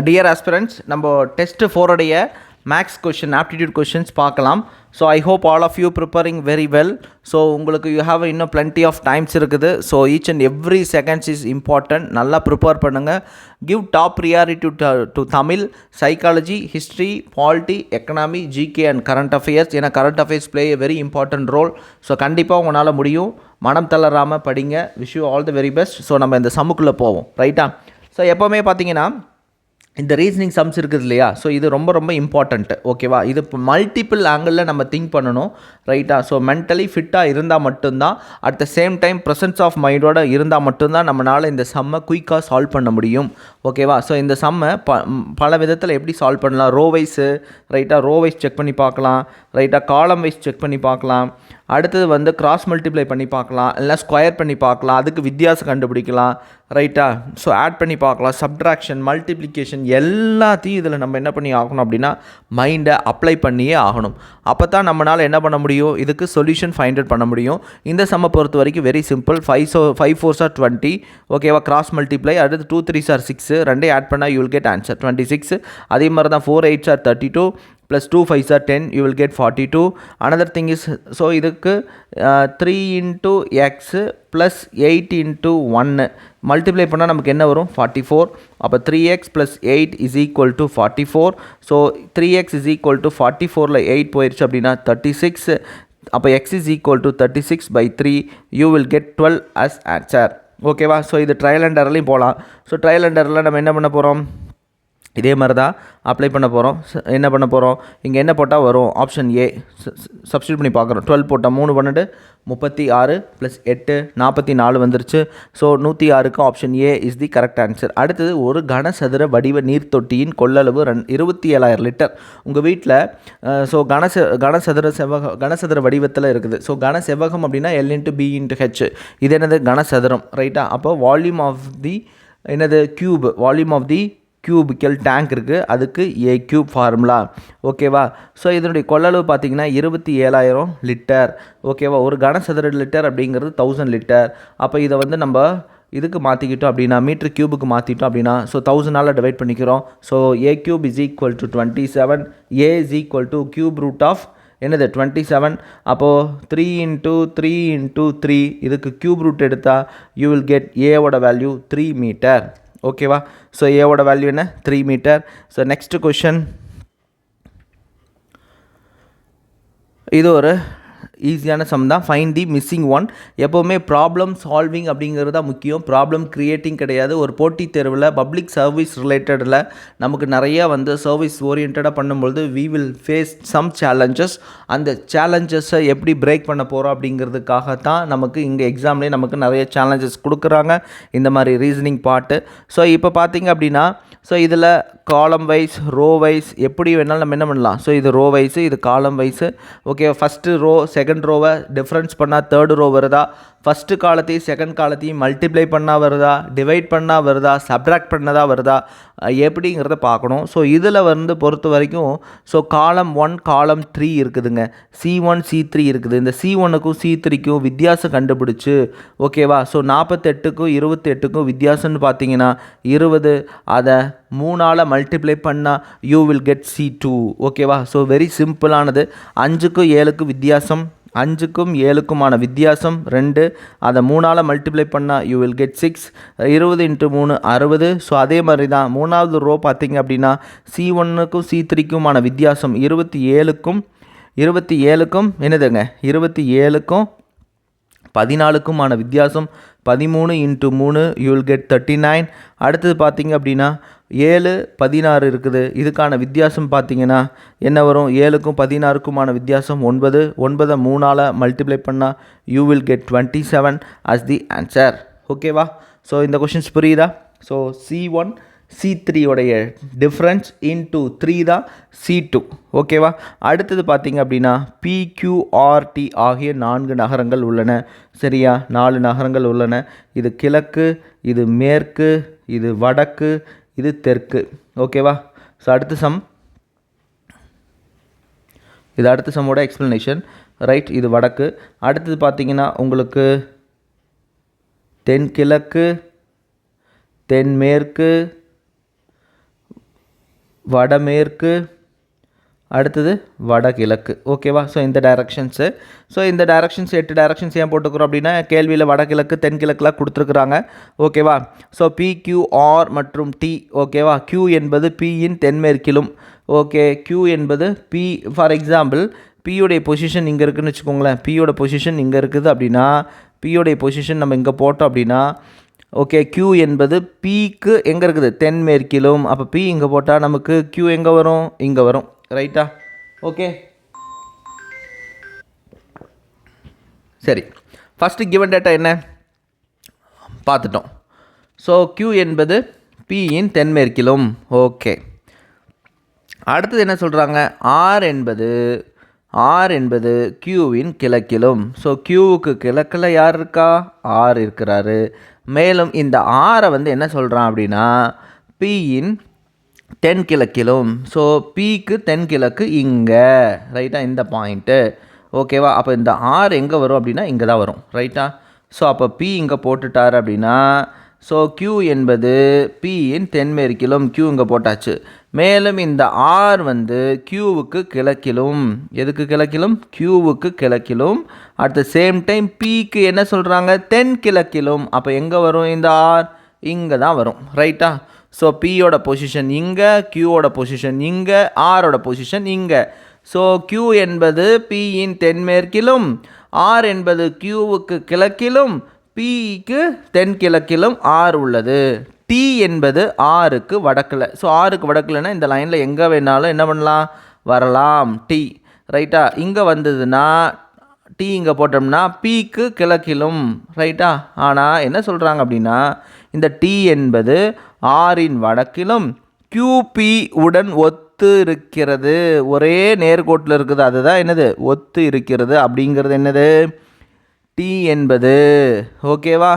Dear aspirants, நம்ம test 4 உடைய maths question aptitude questions பார்க்கலாம். So I hope all of you preparing very well. So உங்களுக்கு you have இன்னும் plenty of times இருக்குது. So each and every seconds is important. நல்லா prepare பண்ணுங்கள். Give top priority to Tamil, psychology, history, polity, economy, GK and current affairs. ஏன்னா current affairs play a very important role. So கண்டிப்பாக உங்களால் முடியும். மனம் தளராமல் படிங்க. Wish you all the very best. So நம்ம இந்த சம்முக்குள்ளே போவோம், ரைட்டா? ஸோ எப்போவுமே பார்த்தீங்கன்னா இந்த ரீசனிங் சம்ஸ் இருக்குது இல்லையா? ஸோ இது ரொம்ப ரொம்ப இம்பார்ட்டண்ட்டு, ஓகேவா? இது மல்டிபிள் ஆங்கிளில் நம்ம திங்க் பண்ணணும், ரைட்டா? ஸோ மென்டலி ஃபிட்டாக இருந்தால் மட்டும்தான், at the same time presence of மைண்டோட இருந்தால் மட்டும்தான் நம்மளால் இந்த சம்மை குயிக்காக சால்வ் பண்ண முடியும், ஓகேவா? ஸோ இந்த சம்மை பல விதத்தில் எப்படி சால்வ் பண்ணலாம்? ரோ வைஸு, ரைட்டாக ரோ வைஸ் செக் பண்ணி பார்க்கலாம், ரைட்டாக காலம் வைஸ் செக் பண்ணி பார்க்கலாம். அடுத்தது வந்து கிராஸ் மல்டிப்ளை பண்ணி பார்க்கலாம், இல்லை ஸ்கொயர் பண்ணி பார்க்கலாம், அதுக்கு வித்தியாசம் கண்டுபிடிக்கலாம், ரைட்டா? ஸோ ஆட் பண்ணி பார்க்கலாம், சப்ட்ராக்ஷன், மல்டிப்ளிகேஷன் எல்லாத்தையும் இதில் நம்ம என்ன பண்ணி ஆகணும் அப்படின்னா மைண்டை அப்ளை பண்ணியே ஆகணும். அப்போ தான் நம்மளால் என்ன பண்ண முடியும், இதுக்கு சொல்யூஷன் ஃபைண்ட் அவுட் பண்ண முடியும். இந்த சம்மை பொறுத்த வரைக்கும் வெரி சிம்பிள். 5 4s are 20, ஓகேவா? Cross multiply. அடுத்து 2 3s are 6, ரெண்டே ஆட் பண்ணால் யூ வில் கெட் ஆன்சர் 26. அதே மாதிரி தான் 4 8s are 32 plus 2 5s are 10, you will get 42. Another thing is, so இதுக்கு 3 into x plus 8 into 1 multiply பண்ணால் நமக்கு என்ன வரும்? 44. அப்போ 3x plus 8 is equal to 44. So 3x is equal to 44ல் 8 போயிடுச்சு அப்படின்னா 36. அப்போ x is equal to 36 by 3, you will get 12 as answer, ஓகேவா? ஸோ இது ட்ரையல் அண்ட் எரர்லையும் போகலாம். ஸோ ட்ரையல் அண்ட் எரரில் நம்ம என்ன பண்ண போகிறோம்? இதே மாதிரி தான் அப்ளை பண்ண போகிறோம். என்ன பண்ண போகிறோம்? இங்கே என்ன போட்டால் வரும்? ஆப்ஷன் ஏ சப்ஸ்டியூட் பண்ணி பார்க்குறோம். 12 போட்டால் 3 12 36 + 8 44 வந்துருச்சு. ஸோ 106க்கு option A is the correct answer. அடுத்தது, ஒரு கனசதுர வடிவ நீர்த்தொட்டியின் கொள்ளளவு 27,000 லிட்டர். உங்கள் வீட்டில் ஸோ கனசதுர வடிவத்தில் இருக்குது. ஸோ கன செவ்வகம் அப்படின்னா L × B × H. இது என்னது? கனசதுரம், ரைட்டா? அப்போ வால்யூம் ஆஃப் தி என்னது? Cube. Volume of the cubical tank இருக்குது, அதுக்கு ஏ கியூப் ஃபார்முலா, ஓகேவா? ஸோ இதனுடைய கொள்ளளவு பார்த்திங்கன்னா 27,000 லிட்டர், ஓகேவா? ஒரு கனசதுர லிட்டர் அப்படிங்கிறது 1000 லிட்டர். அப்போ இதை வந்து நம்ம இதுக்கு மாற்றிக்கிட்டோம் அப்படின்னா, மீட்ரு கியூபுக்கு மாற்றிட்டோம் அப்படின்னா, ஸோ 1000ஆல் டிவைட் பண்ணிக்கிறோம். So a cube is equal to 27, a is equal to cube root of என்னது? 27. அப்போது 3 × 3 × 3 இதுக்கு கியூப் ரூட் எடுத்தால் யூ வில் கெட் ஏவோட வேல்யூ 3 மீட்டர், ஓகேவா? ஸோ ஏவோட வேல்யூ என்ன? 3 மீட்டர். ஸோ நெக்ஸ்ட் கொஷன், இது ஒரு ஈஸியான சம் தான். ஃபைண்ட் தி மிஸ்ஸிங் ஒன். எப்போவுமே ப்ராப்ளம் சால்விங் அப்படிங்கிறது தான் முக்கியம், ப்ராப்ளம் க்ரியேட்டிங் கிடையாது. ஒரு போட்டித் தேர்வில் பப்ளிக் சர்வீஸ் ரிலேட்டடில் நமக்கு நிறையா வந்து சர்வீஸ் ஓரியன்டாக பண்ணும்பொழுது we will face some challenges. அந்த சேலஞ்சஸை எப்படி பிரேக் பண்ண போகிறோம் அப்படிங்கிறதுக்காக தான் நமக்கு இங்கே எக்ஸாம்லேயே நமக்கு நிறைய சேலஞ்சஸ் கொடுக்குறாங்க, இந்த மாதிரி ரீசனிங் பார்ட்டு. ஸோ இப்போ பார்த்தீங்க அப்படின்னா, ஸோ இதில் காலம் வைஸ், ரோ வைஸ் எப்படி வேணாலும் நம்ம என்ன பண்ணலாம். ஸோ இது ரோ வைஸு, இது column wise, okay? First row second ரோவை டிஃப்ரென்ஸ் பண்ணால் தேர்டு ரோ வருதா? ஃபஸ்ட்டு காலத்தையும் செகண்ட் காலத்தையும் மல்டிப்ளை பண்ணால் வருதா? டிவைட் பண்ணால் வருதா? சப்ட்ராக்ட் பண்ணதாக வருதா? எப்படிங்கிறத பார்க்கணும். ஸோ இதில் வந்து பொறுத்த வரைக்கும் ஸோ காலம் 1 காலம் 3 இருக்குதுங்க. C1 C3 இருக்குது. இந்த C1க்கும் C3க்கும் வித்தியாசம் கண்டுபிடிச்சு, ஓகேவா? ஸோ 48க்கும் 28க்கும் வித்தியாசம்னு பார்த்தீங்கன்னா 20. அதை 3ஆல் மல்டிப்ளை பண்ணால் யூ வில் கெட் C2, ஓகேவா? So very சிம்பிளானது. 5க்கும் 7க்கும் வித்தியாசம், 5க்கும் 7க்குமான வித்தியாசம் 2. அதை 3ஆல் மல்டிப்ளை பண்ணால் யூ வில் கெட் 6. 20 × 3 60. ஸோ அதே மாதிரி தான் 3வது ரோ பார்த்திங்க அப்படின்னா C1க்கும் C3க்குமான வித்தியாசம் 27க்கும் என்னதுங்க? 27க்கும் 14க்குமான வித்தியாசம் 13 × 3 யூ வில் கெட் 39. அடுத்தது பார்த்திங்க அப்படின்னா 7 16 இருக்குது. இதுக்கான வித்தியாசம் பார்த்திங்கன்னா என்ன வரும்? 7க்கும் 16க்குமான வித்தியாசம் 9. 9ஐ 3ஆல் மல்டிப்ளை பண்ணால் you will get 27 as the answer, ஓகேவா? ஸோ இந்த கொஷின்ஸ் புரியுதா? ஸோ C1 C3 உடைய டிஃப்ரென்ஸ் இன்ட்டு 3 தான் C2, ஓகேவா? அடுத்தது பார்த்திங்க அப்படின்னா PQRT ஆகிய 4 நகரங்கள் உள்ளன, சரியா? 4 நகரங்கள் உள்ளன. இது கிழக்கு, இது மேற்கு, இது வடக்கு, இது தெற்கு, ஓகேவா? ஸோ அடுத்த சம், இது அடுத்த சம்மோட எக்ஸ்ப்ளனேஷன், ரைட்? இது வடக்கு. அடுத்தது பார்த்திங்கன்னா உங்களுக்கு தென்கிழக்கு, தென்மேற்கு, வடமேற்கு, அடுத்தது வடகிழக்கு. ஓகேவா? ஸோ இந்த டைரக்ஷன்ஸு. ஸோ இந்த டைரக்ஷன்ஸ் 8 டைரக்ஷன்ஸ் ஏன் போட்டுக்கிறோம் அப்படின்னா கேள்வியில் வடகிழக்கு தென்கிழக்குலாம் கொடுத்துருக்குறாங்க. ஓகேவா? ஸோ PQR மற்றும் T. ஓகேவா? Q என்பது Pயின் தென்மேற்கிலும். ஓகே, Q என்பது P. ஃபார் எக்ஸாம்பிள் Pயோடைய பொசிஷன் இங்கே இருக்குதுன்னு வச்சுக்கோங்களேன். Pயோட பொசிஷன் இங்கே இருக்குது அப்படின்னா Pயோடைய பொசிஷன் நம்ம இங்கே போட்டோம் அப்படின்னா ஓகே, Q என்பது Pக்கு எங்கே இருக்குது? தென்மேற்கிலும். அப்போ P இங்கே போட்டால் நமக்கு Q எங்கே வரும்? இங்கே வரும். ரைட்டா? ஓகே, சரி. ஃபஸ்ட்டு கிவன் டேட்டா என்ன பார்த்துட்டோம். ஸோ Q என்பது Pயின் தென்மேற்கிலும். ஓகே, அடுத்தது என்ன சொல்கிறாங்க? R என்பது Qவின் கிழக்கிலும். ஸோ Qவுக்கு கிழக்கில் யார் இருக்கா? R இருக்கிறாரு. மேலும் இந்த ஆரை வந்து என்ன சொல்கிறான் அப்படின்னா Pயின் தென்கிழக்கிலும். ஸோ Pக்கு தென்கிழக்கு இங்கே. ரைட்டா? இந்த பாயிண்ட்டு. ஓகேவா? அப்போ இந்த R எங்கே வரும் அப்படின்னா இங்கே தான் வரும். ரைட்டா? ஸோ அப்போ P இங்கே போட்டுட்டார் அப்படின்னா ஸோ Q என்பது Pயின் தென்மேற்கிலும். Q இங்கே போட்டாச்சு. மேலும் இந்த R வந்து Qவுக்கு கிழக்கிலும். எதுக்கு கிழக்கிலும்? Qவுக்கு கிழக்கிலும். அட் த சேம் டைம் Pக்கு என்ன சொல்கிறாங்க? தென்கிழக்கிலும். அப்போ எங்கே வரும் இந்த R? இங்கே தான் வரும். ரைட்டா? ஸோ Pயோட பொசிஷன் இங்கே, Qவோட பொசிஷன் இங்கே, Rோட பொசிஷன் இங்கே. ஸோ Q என்பது Pயின் தென்மேற்கிலும், R என்பது Qவுக்கு கிழக்கிலும், Pக்கு தென்கிழக்கிலும் R உள்ளது. T என்பது Rக்கு வடக்கில். ஸோ Rக்கு வடக்கில்னா இந்த லைனில் எங்கே வேணாலும் என்ன பண்ணலாம்? வரலாம். T. ரைட்டா? இங்கே வந்ததுன்னா T இங்கே போட்டோம்னா Pக்கு கிழக்கிலும். ரைட்டா? ஆனால் என்ன சொல்கிறாங்க அப்படின்னா இந்த T என்பது Rன் வடக்கிலும் QP உடன் ஒத்து இருக்கிறது. ஒரே நேர்கோட்டில் இருக்குது. அதுதான் என்னது? ஒத்து இருக்கிறது. அப்படிங்கிறது என்னது? T என்பது. ஓகேவா?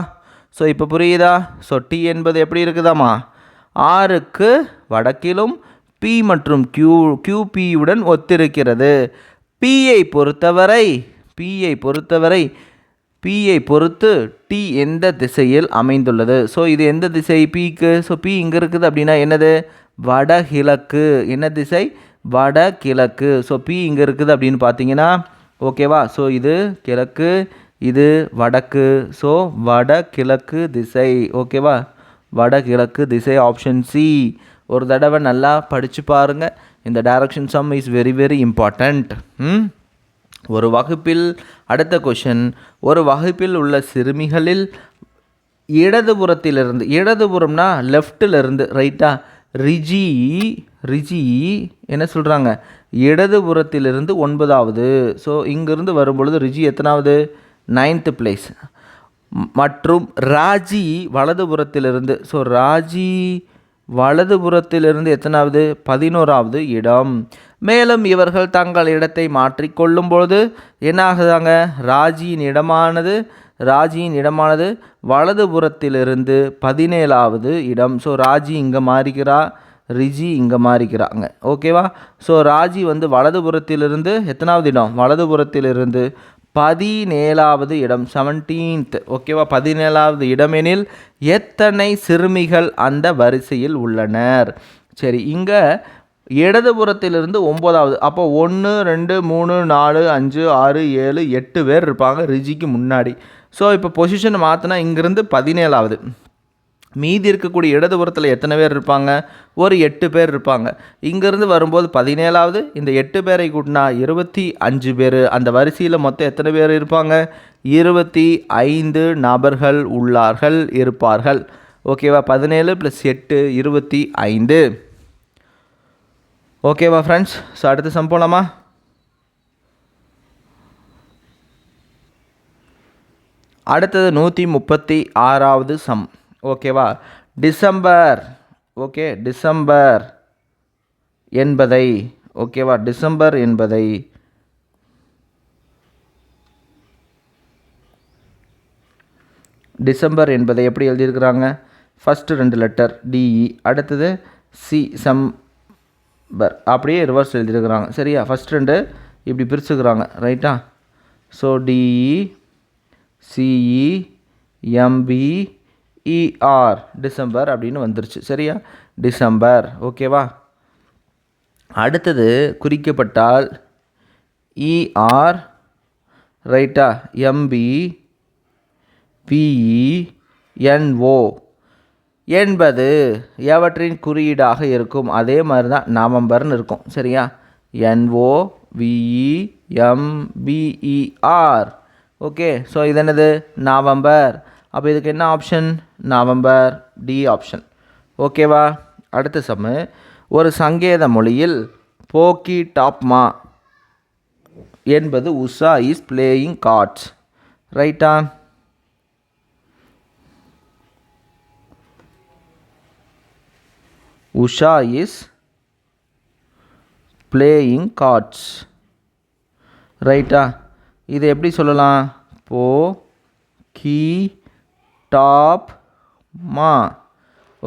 ஸோ இப்போ புரியுதா? ஸோ T என்பது எப்படி இருக்குதாம்மா? Rக்கு வடக்கிலும் P மற்றும் QPயுடன் ஒத்திருக்கிறது. Pயை பொறுத்து T எந்த திசையில் அமைந்துள்ளது? ஸோ இது எந்த திசை Pக்கு? ஸோ P இங்கே இருக்குது அப்படின்னா என்னது? வடகிழக்கு. என்ன திசை? வடகிழக்கு. ஸோ P இங்கே இருக்குது அப்படின்னு பார்த்தீங்கன்னா ஓகேவா? ஸோ இது கிழக்கு, இது வடக்கு. ஸோ வடகிழக்கு திசை. ஓகேவா? வடகிழக்கு திசை. Option C. ஒரு தடவை நல்லா படித்து பாருங்கள். இந்த direction some is very very important. ஒரு வகுப்பில் அடுத்த கொஷின், ஒரு வகுப்பில் உள்ள சிறுமிகளில் இடதுபுறம்னா லெஃப்டிலிருந்து. ரைட்டா? ரிஜி என்ன சொல்கிறாங்க? இடதுபுறத்திலிருந்து 9வது. ஸோ இங்கிருந்து வரும்பொழுது ரிஜி எத்தனாவது? 9th place. மற்றும் ராஜி வலதுபுறத்திலிருந்து. ஸோ ராஜி வலதுபுறத்திலிருந்து எத்தனாவது? 11வது இடம். மேலும் இவர்கள் தங்கள் இடத்தை மாற்றிக்கொள்ளும்பொழுது என்ன ஆகுதாங்க? ராஜியின் இடமானது வலதுபுறத்திலிருந்து 17வது இடம். ஸோ ராஜி இங்கே மாறிக்கிறா, ரிஜி இங்கே மாறிக்கிறாங்க. ஓகேவா? ஸோ ராஜி வந்து வலதுபுறத்திலிருந்து எத்தனாவது இடம்? வலதுபுறத்திலிருந்து 17வது இடம், 17th. ஓகேவா? 17வது இடமெனில் எத்தனை சிறுமிகள் அந்த வரிசையில் உள்ளனர்? சரி, இங்கே இடதுபுறத்திலிருந்து 9வது. அப்போ 1 2 3 4 5 6 7 8 பேர் இருப்பாங்க ரிஜிக்கு முன்னாடி. ஸோ இப்போ பொசிஷனை மாற்றினா இங்கேருந்து 17வது. மீதி இருக்கக்கூடிய இடதுபுறத்தில் எத்தனை பேர் இருப்பாங்க? ஒரு 8 பேர் இருப்பாங்க. இங்கேருந்து வரும்போது 17வது. இந்த 8 பேரை கூட்டினா 25 பேர். அந்த வரிசையில் மொத்தம் எத்தனை பேர் இருப்பாங்க? 25 நபர்கள் இருப்பார்கள். ஓகேவா? 17 + 8 25. ஓகேவா ஃப்ரெண்ட்ஸ்? ஸோ அடுத்த சம் போகலாமா? அடுத்தது 136வது சம். ஓகேவா? டிசம்பர் என்பதை எப்படி எழுதியிருக்கிறாங்க? ஃபஸ்ட்டு 2 லெட்டர் டிஇ, அடுத்தது சம்பர், அப்படியே ரிவர்ஸ் எழுதியிருக்கிறாங்க. சரியா? ஃபஸ்ட் 2 இப்படி பிரிச்சுக்கிறாங்க. ரைட்டா? ஸோ டிஇ சிஇ எம்பிஇஆர் டிசம்பர் அப்படின்னு வந்துருச்சு. சரியா? டிசம்பர். ஓகேவா? அடுத்தது குறிக்கப்பட்டால் ER ரைட்டா MBPENO என்பது எவற்றின் குறியீடாக இருக்கும். அதே மாதிரி தான் நவம்பர்னு இருக்கும். சரியா? NOVEMBER. ஓகே. ஸோ இது என்னது? நவம்பர். அப்போ இதுக்கு என்ன ஆப்ஷன்? November, D option. ஓகேவா? அடுத்த சம்மு, ஒரு சங்கேத மொழியில் போக்கி டாப்மா என்பது உஷா இஸ் பிளேயிங் கார்ட்ஸ். ரைட்டா? Usha is playing cards. ரைட்டா? இது எப்படி சொல்லலாம்? போ கி டாப் மா.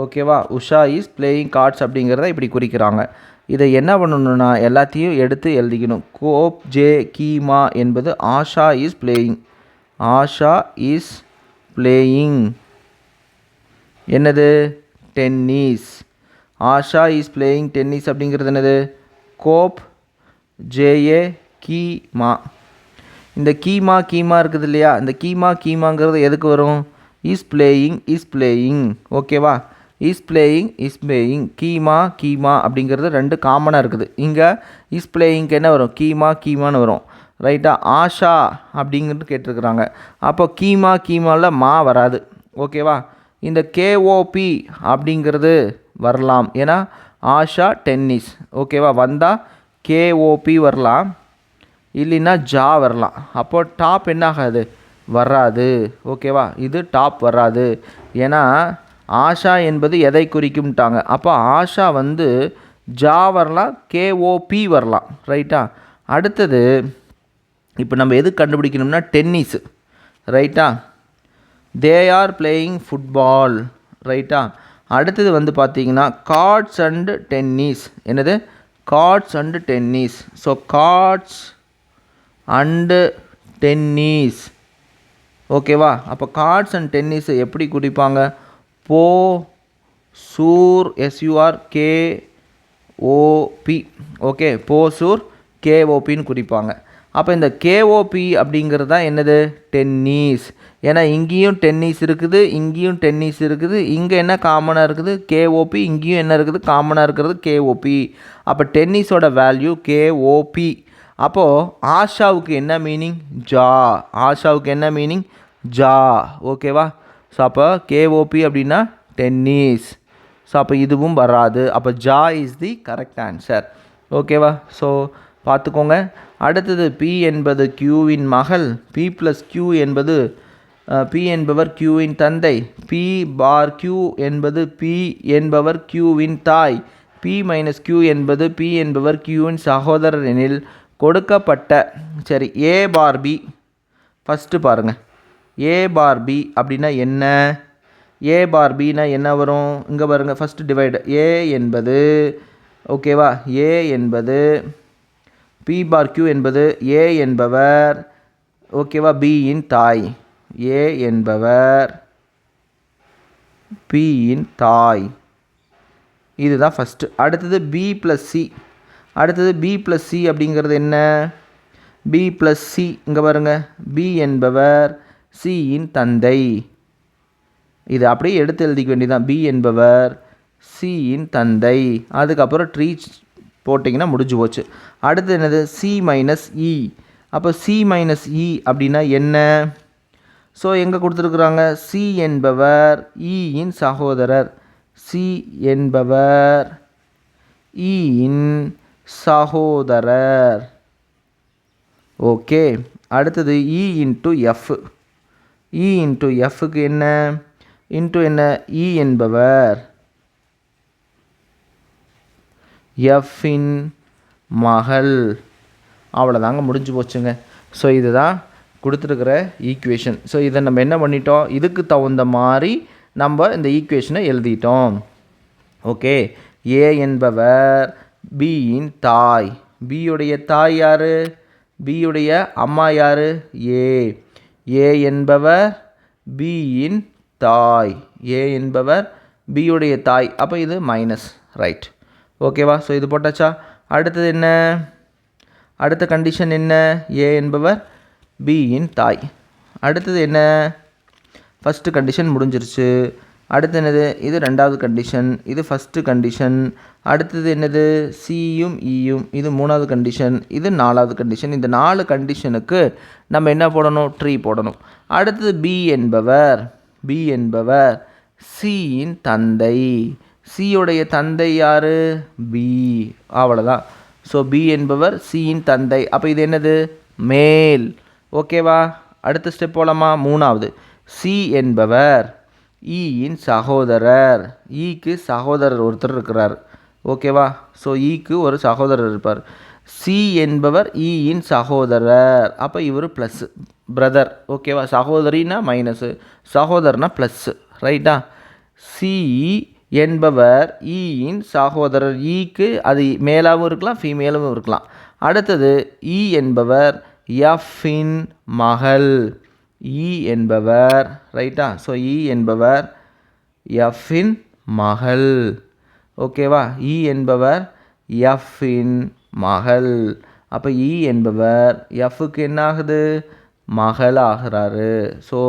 ஓகேவா? உஷா இஸ் பிளேயிங் கார்ட்ஸ் அப்படிங்கிறத இப்படி குறிக்கிறாங்க. இதை என்ன பண்ணணும்னா எல்லாத்தையும் எடுத்து எழுதிக்கணும். கோப் ஜே கீமா என்பது Asha is playing. Asha is playing என்னது? Tennis. Asha is playing tennis அப்படிங்கிறது என்னது? கோப் ஜேஏ கீமா. இந்த கீமா இருக்குது இல்லையா? இந்த கீமாங்கிறது எதுக்கு வரும்? Is playing. ஓகேவா? இஸ் பிளேயிங் கீமா அப்படிங்கிறது ரெண்டு காமனாக இருக்குது. இங்கே இஸ் பிளேயிங்க்கு என்ன வரும்? கீமான்னு வரும். ரைட்டா? ஆஷா அப்படிங்கிறது கேட்டிருக்கிறாங்க. அப்போ கீமாவில் மா வராது. ஓகேவா? இந்த கேஓபி அப்படிங்கிறது வரலாம். ஏன்னா ஆஷா டென்னிஸ். ஓகேவா? வந்தால் கேஓபி வரலாம், இல்லைன்னா ஜா வரலாம். அப்போ டாப் என்ன ஆகாது? வராது. ஓகேவா? இது டாப் வராது. ஏன்னா ஆஷா என்பது எதை குறிக்கும்ட்டாங்க. அப்போ ஆஷா வந்து ஜா வரலாம், கேஓபி வரலாம். ரைட்டா? அடுத்தது இப்போ நம்ம எது கண்டுபிடிக்கணும்னா டென்னிஸ். ரைட்டா? They are playing football. ரைட்டா? அடுத்தது வந்து பார்த்தீங்கன்னா கார்ட்ஸ் அண்டு டென்னிஸ். என்னது? Cards and tennis. So cards and tennis. ஓகேவா? அப்போ கார்ட்ஸ் அண்ட் டென்னிஸ் எப்படி குறிப்பாங்க? போ சூர் SUR KOP. ஓகே, போசூர் KOPன்னு குறிப்பாங்க. அப்போ இந்த KOP அப்படிங்கிறது தான் என்னது? டென்னிஸ். ஏன்னா இங்கேயும் டென்னிஸ் இருக்குது, இங்கேயும் டென்னிஸ் இருக்குது. இங்கே என்ன காமனாக இருக்குது? KOP. இங்கேயும் என்ன இருக்குது? காமனாக இருக்கிறது KOP. அப்போ டென்னிஸோட வேல்யூ KOP. அப்போது ஆஷாவுக்கு என்ன மீனிங்? ஜா. ஆஷாவுக்கு என்ன மீனிங்? ஜா. ஓகேவா? ஸோ அப்போ KOP அப்படின்னா டென்னிஸ். ஸோ அப்போ இதுவும் வராது. அப்போ ஜா இஸ் தி கரெக்ட் ஆன்சர். ஓகேவா? ஸோ பார்த்துக்கோங்க. அடுத்தது P என்பது Qவின் மகள். P+Q என்பது P என்பவர் Qவின் தந்தை. P⁻Q என்பது P என்பவர் Qவின் தாய். P-Q என்பது P என்பவர் Qவின் சகோதரர் எனில் கொடுக்கப்பட்ட சரி A⁻B ஃபஸ்ட்டு பாருங்கள். A⁻B அப்படின்னா என்ன? A⁻Bனா என்ன வரும்? இங்கே பாருங்கள், ஃபஸ்ட்டு டிவைடு. A என்பது ஓகேவா? A என்பது P⁻Q என்பது A என்பவர் ஓகேவா Bயின் தாய். A என்பவர் Bயின் தாய். இதுதான் ஃபஸ்ட்டு. அடுத்தது B+C. அடுத்தது B+C அப்படிங்கிறது என்ன? B+C இங்கே பாருங்கள். B என்பவர் Cயின் தந்தை. இது அப்படியே எடுத்து எழுதிக்க வேண்டியதான். B என்பவர் Cயின் தந்தை. அதுக்கப்புறம் ட்ரீ போட்டிங்கன்னா முடிஞ்சு போச்சு. அடுத்து என்னது? C-E. அப்போ C-E அப்படின்னா என்ன? ஸோ எங்கே கொடுத்துருக்குறாங்க? C என்பவர் Eயின் சகோதரர். C என்பவர் Eயின் சகோதரர். ஓகே. அடுத்தது E×F. E×Fக்கு என்ன? என்ன? E என்பவர் Fஇன் மகள். அவ்வளோதாங்க, முடிஞ்சு போச்சுங்க. ஸோ இதுதான் கொடுத்துருக்குற ஈக்குவேஷன். ஸோ இதை நம்ம என்ன பண்ணிட்டோம்? இதுக்கு தகுந்த மாதிரி நம்ம இந்த ஈக்குவேஷனை எழுதிட்டோம். ஓகே. A என்பவர் Bயின் தாய். Bயுடைய தாய் யார்? Bயுடைய அம்மா யார்? A என்பவர் Bயின் தாய். A என்பவர் Bயுடைய தாய். அப்போ இது மைனஸ். ரைட். ஓகேவா? ஸோ இது போட்டாச்சா? அடுத்தது என்ன, அடுத்த கண்டிஷன் என்ன, ஏ என்பவர் பியின் தாய். அடுத்தது என்ன, ஃபஸ்ட்டு கண்டிஷன் முடிஞ்சிருச்சு. அடுத்து என்னது, இது ரெண்டாவது கண்டிஷன், இது ஃபஸ்ட்டு கண்டிஷன். அடுத்தது என்னது, சியும் இயும், இது மூணாவது கண்டிஷன், இது நாலாவது கண்டிஷன். இந்த 4 கண்டிஷனுக்கு நம்ம என்ன போடணும், ட்ரீ போடணும். அடுத்தது பி என்பவர் சியின் தந்தை. சியோடைய தந்தை யார், பி. அவ்வளோதான். ஸோ பி என்பவர் சியின் தந்தை. அப்போ இது என்னது, மேல். ஓகேவா, அடுத்த ஸ்டெப் போகலாமா. மூணாவது, சி என்பவர் ஈயின் சகோதரர். ஈக்கு சகோதரர் ஒருத்தர் இருக்கிறார். ஓகேவா, ஸோ ஈக்கு ஒரு சகோதரர் இருப்பார். சி என்பவர் ஈயின் சகோதரர். அப்போ இவர் ப்ளஸ்ஸு, பிரதர். ஓகேவா, சகோதரினா மைனஸு, சகோதரனா ப்ளஸ்ஸு. ரைட்டா. சி என்பவர் ஈயின் சகோதரர். ஈக்கு அது மேலாகவும் இருக்கலாம், ஃபீமேலாகவும் இருக்கலாம். அடுத்தது இ என்பவர் எஃப்பின் மகள். இ என்பவர், ரைட்டா. ஸோ இ என்பவர் எஃப்பின் மகள். ஓகேவா, இ என்பவர் எஃப்பின் மகள். அப்போ இ என்பவர் எஃப்க்கு என்ன ஆகுது, மகள் ஆகிறாரு. ஸோ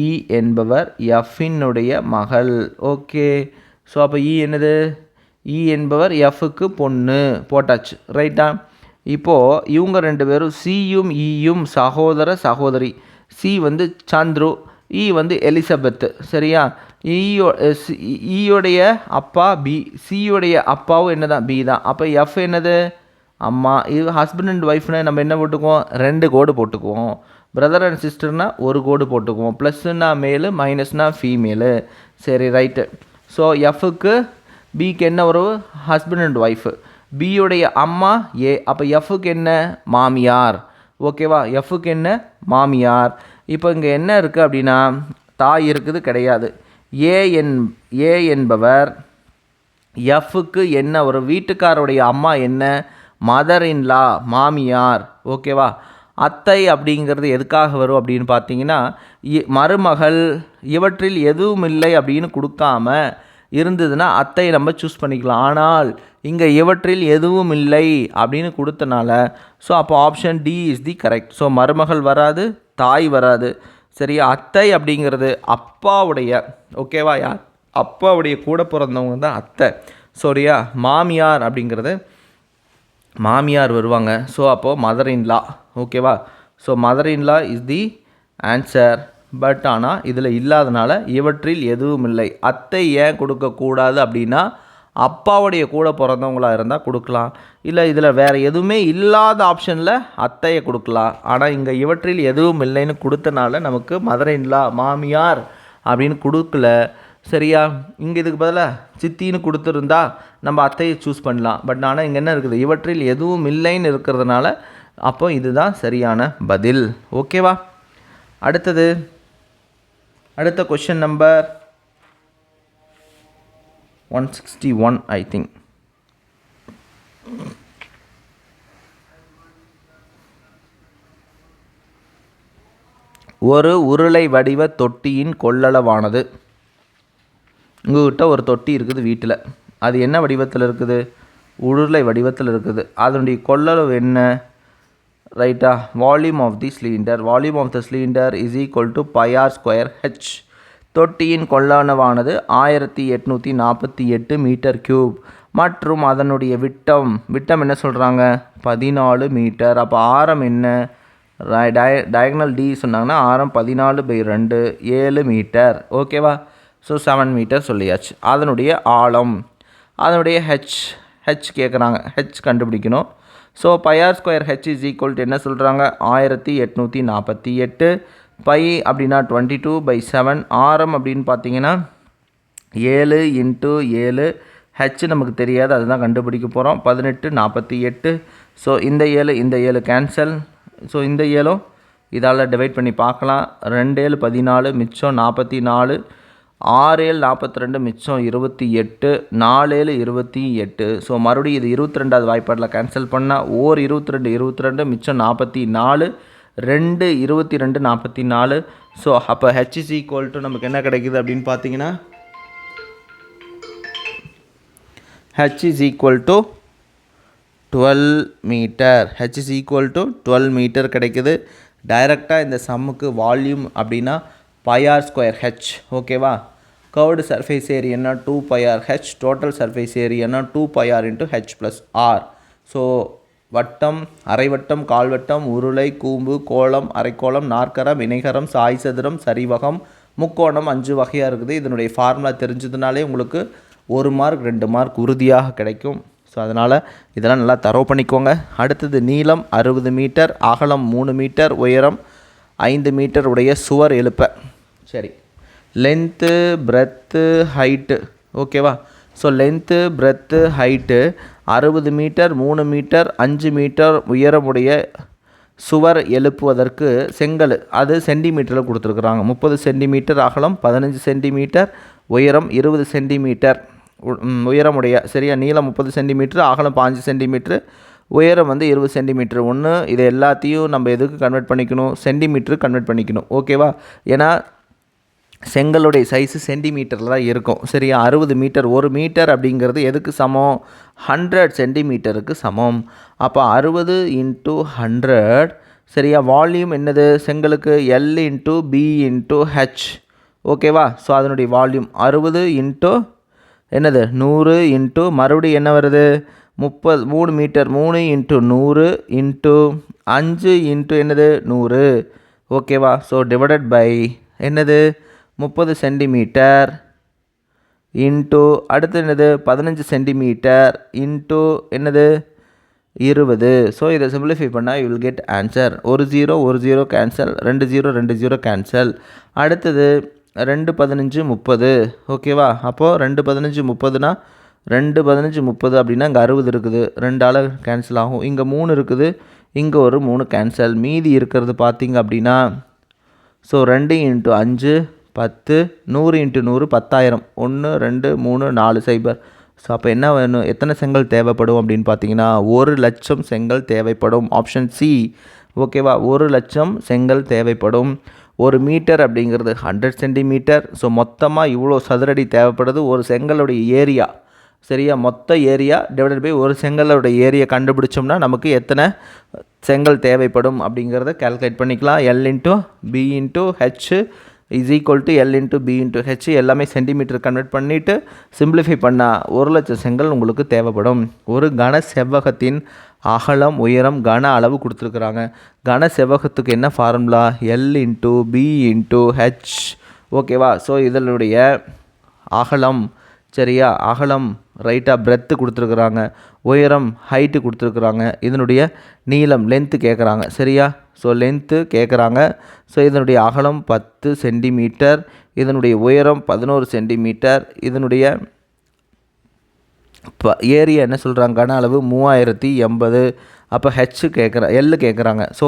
இ என்பவர் எஃப்பினுடைய மகள். ஓகே, ஸோ அப்போ இ என்னது, இ என்பவர் எஃப்க்கு பொண்ணு போட்டாச்சு. ரைட்டா. இப்போது இவங்க ரெண்டு பேரும் சியும் ஈயும் சகோதர சகோதரி. சி வந்து சந்துரு, இ வந்து எலிசபெத்து. சரியா. ஈயோடைய அப்பா பி, சியோடைய அப்பாவும் என்ன தான், பி தான். அப்போ எஃப் என்னது, அம்மா. இது ஹஸ்பண்ட் அண்ட் ஒய்ஃப்னா நம்ம என்ன போட்டுக்குவோம், 2 கோடு போட்டுக்குவோம். பிரதர் அண்ட் சிஸ்டர்னா 1 கோடு போட்டுக்குவோம். ப்ளஸ்னா மேலு, மைனஸ்னா ஃபீமேலு. சரி, ரைட்டு. ஸோ எஃப்க்கு பிக்கு என்ன உறவு, ஹஸ்பண்ட் அண்ட் ஒய்ஃபு. பியோடைய அம்மா ஏ. அப்போ எஃப்க்கு என்ன, மாமியார். ஓகேவா, எஃப்க்கு என்ன, மாமியார். இப்போ இங்கே என்ன இருக்குது அப்படின்னா, தாய் இருக்குது, கிடையாது. ஏ என்பவர் எஃப்க்கு என்ன ஒரு வீட்டுக்காரருடைய அம்மா என்ன, மதர் இன் லா, மாமியார். ஓகேவா. அத்தை அப்படிங்கிறது எதுக்காக வரும் அப்படின்னு பார்த்தீங்கன்னா, மருமகள் இவற்றில் எதுவும் இல்லை அப்படின்னு கொடுக்காம இருந்ததுன்னா அத்தை நம்ம சூஸ் பண்ணிக்கலாம். ஆனால் இங்கே இவற்றில் எதுவும் இல்லை அப்படின்னு கொடுத்தனால, ஸோ அப்போ option d is the correct. So மருமகள் வராது, தாய் வராது. சரியா. அத்தை அப்படிங்கிறது அப்பாவுடைய, ஓகேவா, அப்பாவுடைய கூட பிறந்தவங்க தான் அத்தை. சரியா. மாமியார் அப்படிங்கிறது மாமியார் வருவாங்க. ஸோ அப்போது மதர் இன் லா. ஓகேவா. So mother in law is the answer. But ஆனால் இதில் இல்லாதனால இவற்றில் எதுவும் இல்லை. அத்தை ஏன் கொடுக்கக்கூடாது அப்படின்னா, அப்பாவுடைய கூட பிறந்தவங்களாக இருந்தால் கொடுக்கலாம். இல்லை இதில் வேறு எதுவுமே இல்லாத ஆப்ஷனில் அத்தையை கொடுக்கலாம். ஆனால் இங்கே இவற்றில் எதுவும் இல்லைன்னு கொடுத்தனால நமக்கு மதர் இன் லா, மாமியார் அப்படின்னு கொடுக்கல. சரியா. இங்கே இதுக்கு பதிலாக சித்தின்னு கொடுத்துருந்தா நம்ம அத்தையை சூஸ் பண்ணலாம். பட் ஆனால் இங்கே என்ன இருக்குது, இவற்றில் எதுவும் இல்லைன்னு இருக்கிறதுனால அப்போ இதுதான் சரியான பதில். ஓகேவா. அடுத்த கொஷின் நம்பர் 161 ஐ திங்க். ஒரு உருளை வடிவ தொட்டியின் கொள்ளளவானது. உங்கள்கிட்ட ஒரு தொட்டி இருக்குது வீட்டில். அது என்ன வடிவத்தில் இருக்குது, உருளை வடிவத்தில் இருக்குது. அதனுடைய கொள்ளளவு என்ன, ரைட்டா. Volume of the cylinder. Volume of the cylinder is equal to πr²h. தொட்டியின் கொள்ளளவானது 1848 மீட்டர் கியூப் மற்றும் அதனுடைய விட்டம் என்ன சொல்கிறாங்க, 14 மீட்டர். அப்போ ஆரம் என்ன, டயகனல் டி சொன்னாங்கன்னா ஆரம் 14/2 7 மீட்டர். ஓகேவா. ஸோ 7 மீட்டர் சொல்லியாச்சு. அதனுடைய ஆழம், அதனுடைய ஹெச் கேட்குறாங்க, ஹெச் கண்டுபிடிக்கணும். So πr²h is equal to என்ன சொல்கிறாங்க, 1848. பை அப்படின்னா 22/7. ஆரம் அப்படின்னு பார்த்தீங்கன்னா 7 × 7. ஹெச் நமக்கு தெரியாது, அதுதான் கண்டுபிடிக்க போகிறோம். 1848. ஸோ இந்த 7 கேன்சல். ஸோ இந்த 7 இதால் டிவைட் பண்ணி பார்க்கலாம். 2 7 14, மிச்சம் 44. 6 7 42, மிச்சம் 28. 4 7 28. ஸோ மறுபடியும் இது 22வது வாய்ப்பாட்டில் கேன்சல் பண்ணால் 22, மிச்சம் 44. 2 22 44. ஸோ அப்போ ஹெச் இஸ் ஈக்குவல் டு நமக்கு என்ன கிடைக்குது அப்படின்னு பார்த்தீங்கன்னா, H is equal to 12 metre. h is equal to 12 metre கிடைக்குது. டைரெக்டாக இந்த சம்முக்கு வால்யூம் அப்படின்னா பைஆர் ஸ்கொயர் ஹெச். ஓகேவா? கர்வ்டு சர்ஃபேஸ் ஏரியானா 2 πr h, டோட்டல் சர்ஃபேஸ் ஏரியானா 2 πr into h plus r. So வட்டம், அரைவட்டம், கால்வட்டம், உருளை, கூம்பு, கோளம், அரைக்கோளம், நாற்கரம், இணைகரம், சாய் சதுரம், சரிவகம், முக்கோணம் 5 வகையாக இருக்குது. இதனுடைய ஃபார்முலா தெரிஞ்சதுனாலே உங்களுக்கு 1 மார்க் 2 மார்க் உறுதியாக கிடைக்கும். ஸோ அதனால் இதெல்லாம் நல்லா தரவு பண்ணிக்கோங்க. அடுத்தது நீளம் 60 மீட்டர், அகலம் 3 மீட்டர், உயரம் 5 மீட்டர் உடைய சுவர் எழுப்ப. சரி, லென்த்து, பிரெத்து, ஹைட்டு. ஓகேவா? So length, breadth, height 60 metre, 3 metre, 5 metre உயரமுடைய சுவர் எழுப்புவதற்கு செங்கல் அது சென்டிமீட்டரில் கொடுத்துருக்குறாங்க. 30 சென்டிமீட்டர் அகலம், 15 சென்டிமீட்டர் உயரம், 20 சென்டிமீட்டர் உயரமுடைய, சரியா? நீளம் 30 சென்டிமீட்டர், அகலம் 5 சென்டிமீட்ரு, உயரம் 20 சென்டிமீட்டர். ஒன்று இது எல்லாத்தையும் நம்ம எதுக்கு கன்வெர்ட் பண்ணிக்கணும்? சென்டிமீட்டரு கன்வெர்ட் பண்ணிக்கணும். ஓகேவா? ஏன்னா செங்கலுடைய சைஸு சென்டிமீட்டரில் தான் இருக்கும். சரியா? 60 மீட்டர், 1 மீட்டர் அப்படிங்கிறது எதுக்கு சமம்? 100 சென்டிமீட்டருக்கு சமம். அப்போ 60 × 100. சரியா? வால்யூம் என்னது செங்கலுக்கு? L × B × H. ஓகேவா? ஸோ அதனுடைய வால்யூம் 60 × என்னது 100 × மறுபடியும் என்ன வருது? 3 மீட்டர், 3 × 100 × 5 × என்னது 100. ஓகேவா? ஸோ டிவைடட் பை என்னது 30 சென்டிமீட்டர் இன்ட்டு அடுத்து என்னது 15 சென்டிமீட்டர் இன்ட்டு என்னது 20. ஸோ இதை சிம்பிளிஃபை பண்ணால் you will get answer. 1 0 1 0 cancel, 2 0 2 0 cancel. அடுத்தது 2 15 30. ஓகேவா? அப்போது 2 15 30னா 2 15 30 அப்படின்னா இங்கே 60 இருக்குது, 2ஆல் கேன்சல் ஆகும். இங்கே 3 இருக்குது, இங்கே ஒரு 3 கேன்சல். மீதி இருக்கிறது பார்த்திங்க அப்படின்னா ஸோ 2 × 5 10, 100 × 100 10,000. 1 2 3 4 0. ஸோ அப்போ என்ன வேணும்? எத்தனை செங்கல் தேவைப்படும் அப்படின்னு பார்த்தீங்கன்னா 1,00,000 செங்கல் தேவைப்படும். Option C. ஓகேவா? 1,00,000 செங்கல் தேவைப்படும். 1 மீட்டர் அப்படிங்கிறது 100 சென்டிமீட்டர். ஸோ மொத்தமாக இவ்வளோ சதுரடி தேவைப்படுது ஒரு செங்கலுடைய ஏரியா. சரியா? மொத்த ஏரியா டிவைடட் பை ஒரு செங்கலோட ஏரியா கண்டுபிடிச்சோம்னா நமக்கு எத்தனை செங்கல் தேவைப்படும் அப்படிங்கிறத கால்குலேட் பண்ணிக்கலாம். L × B × H is equal to L × B × H. எல்லாமே சென்டிமீட்டர் கன்வெர்ட் பண்ணிவிட்டு சிம்பிளிஃபை பண்ணால் 1,00,000 செங்கல் உங்களுக்கு தேவைப்படும். ஒரு கன செவ்வகத்தின் அகலம், உயரம், கன அளவு கொடுத்துருக்குறாங்க. கன செவ்வகத்துக்கு என்ன ஃபார்முலா? L × B × H. ஓகேவா? ஸோ இதனுடைய அகலம், சரியா? அகலம் ரைட்டாக பிரெத்து கொடுத்துருக்குறாங்க, உயரம் ஹைட்டு கொடுத்துருக்குறாங்க, இதனுடைய நீளம் லென்த்து கேட்குறாங்க. சரியா? ஸோ லென்த்து கேட்குறாங்க. ஸோ இதனுடைய அகலம் 10 சென்டிமீட்டர், இதனுடைய உயரம் 11 சென்டிமீட்டர், இதனுடைய ஏரியா என்ன சொல்கிறாங்க? கன அளவு 3080. அப்போ ஹெச் கேட்குற எல் கேட்குறாங்க. ஸோ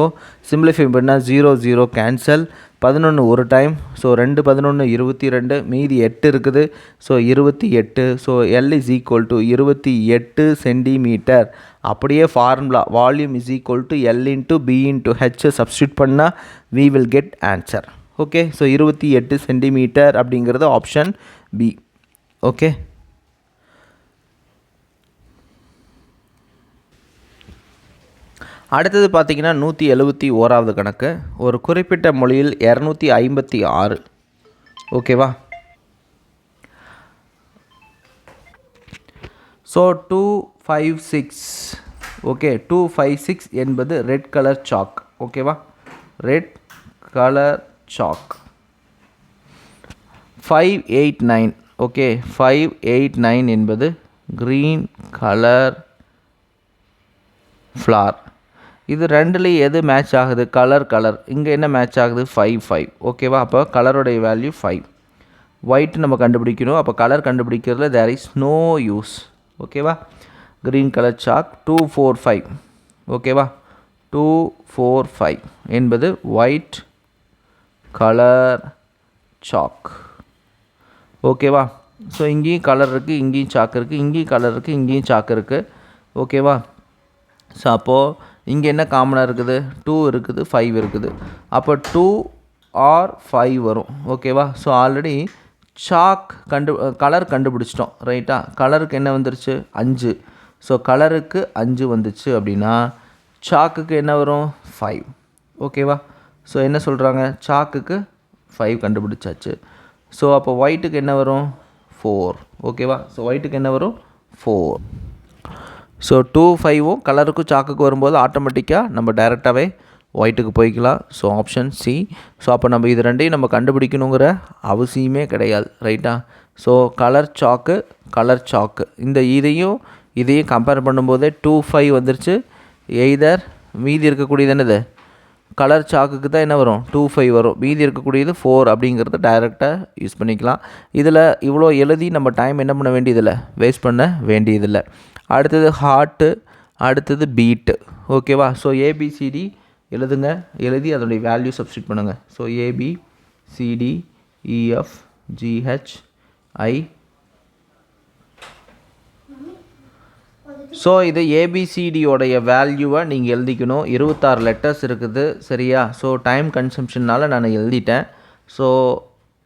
சிம்பிளிஃபை பண்ணால் 0 0 கேன்சல். 11 ஒரு டைம். ஸோ 2 11 22, மீதி 8 இருக்குது. So 28. So L is equal to 28 centimetre. அப்படியே formula volume is equal to L × B × H substitute பண்ணால் we will get answer. Okay? So 28 centimetre அப்படிங்கிறது ஆப்ஷன் பி. ஓகே? அடுத்தது பார்த்திங்கன்னா 171வது கணக்கு. ஒரு குறிப்பிட்ட மொழியில் 256. ஓகேவா? ஸோ 256. ஓகே, 256 என்பது ரெட் கலர் சாக். ஓகேவா? Red colour chalk. 589. ஓகே, 589 என்பது க்ரீன் கலர் ஃப்ளார். இது ரெண்டுலேயும் எது மேட்ச் ஆகுது? கலர். இங்கே என்ன மேட்ச் ஆகுது? 5 5. ஓகேவா? அப்போ கலருடைய வேல்யூ 5. ஒயிட் நம்ம கண்டுபிடிக்கணும். அப்போ கலர் கண்டுபிடிக்கிறதுல தேர் இஸ் நோ யூஸ். ஓகேவா? Green colour sock 245. ஓகேவா? 245 என்பது ஒயிட் கலர் சாக். ஓகேவா? ஸோ இங்கேயும் கலர் இருக்குது, இங்கேயும் சாக்கு இருக்குது, இங்கேயும் கலர் இருக்குது, இங்கேயும் சாக்கு இருக்குது. ஓகேவா? ஸோ அப்போது இங்கே என்ன காமனாக இருக்குது? 2 இருக்குது, 5 இருக்குது. அப்போ 2 or 5 வரும். ஓகேவா? ஸோ ஆல்ரெடி சாக் கலர் கண்டுபிடிச்சிட்டோம். ரைட்டா? கலருக்கு என்ன வந்துருச்சு? 5. ஸோ கலருக்கு 5 வந்துச்சு அப்படின்னா சாக்குக்கு என்ன வரும் 5. ஓகேவா? ஸோ என்ன சொல்கிறாங்க, சாக்குக்கு 5 கண்டுபிடிச்சாச்சு. ஸோ அப்போ ஒயிட்டுக்கு என்ன வரும் 4. ஓகேவா? ஸோ ஒயிட்டுக்கு என்ன வரும் 4. ஸோ 2 5ம் கலருக்கும் சாக்குக்கு வரும்போது ஆட்டோமேட்டிக்காக நம்ம டைரெக்டாகவே ஒயிட்டுக்கு போய்க்கலாம். So option C. ஸோ அப்போ நம்ம இது ரெண்டையும் நம்ம கண்டுபிடிக்கணுங்கிற அவசியமே கிடையாது. ரைட்டா? ஸோ கலர் சாக்கு இந்த இதையும் கம்பேர் பண்ணும்போதே 2 5 வந்துருச்சு. எய்தர் மீதி இருக்கக்கூடியது என்னது, கலர் சாக்குக்கு தான் என்ன வரும் 2 5 வரும், மீதி இருக்கக்கூடியது 4 அப்படிங்கிறத டைரெக்டாக யூஸ் பண்ணிக்கலாம். இதில் இவ்வளோ எழுதி நம்ம டைம் என்ன பண்ண வேண்டியதில்லை, வேஸ்ட் பண்ண வேண்டியதில்லை. அடுத்தது ஹார்ட்டு, அடுத்தது பீட்டு. ஓகேவா? ஸோ ஏபிசிடி எழுதுங்க, எழுதி அதனுடைய வேல்யூ சப்ஸ்டிட் பண்ணுங்கள். ஸோ ஏபிசிடி இஎஃப் ஜிஹெச் ஐ. ஸோ இது ஏபிசிடியோடைய வேல்யூவை நீங்கள் எழுதிக்கணும். 26 லெட்டர்ஸ் இருக்குது. சரியா? ஸோ டைம் கன்சம்ஷன்னால் நான் எழுதிட்டேன். ஸோ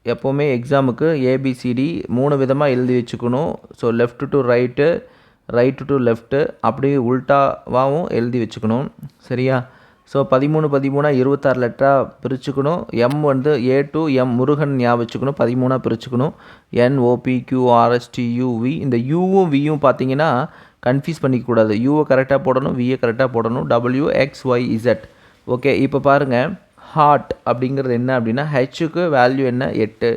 எப்போவுமே எக்ஸாமுக்கு ஏபிசிடி 3 விதமாக எழுதி வச்சுக்கணும். So left to right, right to left, அப்படி உல்ட்டாவாகவும் எழுதி வச்சுக்கணும். சரியா? ஸோ 13 26 லெட்டராக பிரிச்சுக்கணும். எம் வந்து ஏ டு எம் முருகன் ஞாபகம் வச்சுக்கணும், 13ஆக பிரிச்சுக்கணும். NOPQRSTUV. இந்த யூவும் வியும் பார்த்தீங்கன்னா கன்ஃபியூஸ் பண்ணிக்கக்கூடாது. யூவை கரெக்டாக போடணும், வியை கரெக்டாக போடணும். WXYZ. ஓகே, இப்போ பாருங்கள், ஹார்ட் அப்படிங்கிறது என்ன அப்படின்னா ஹெச்சுக்கு வேல்யூ என்ன 8,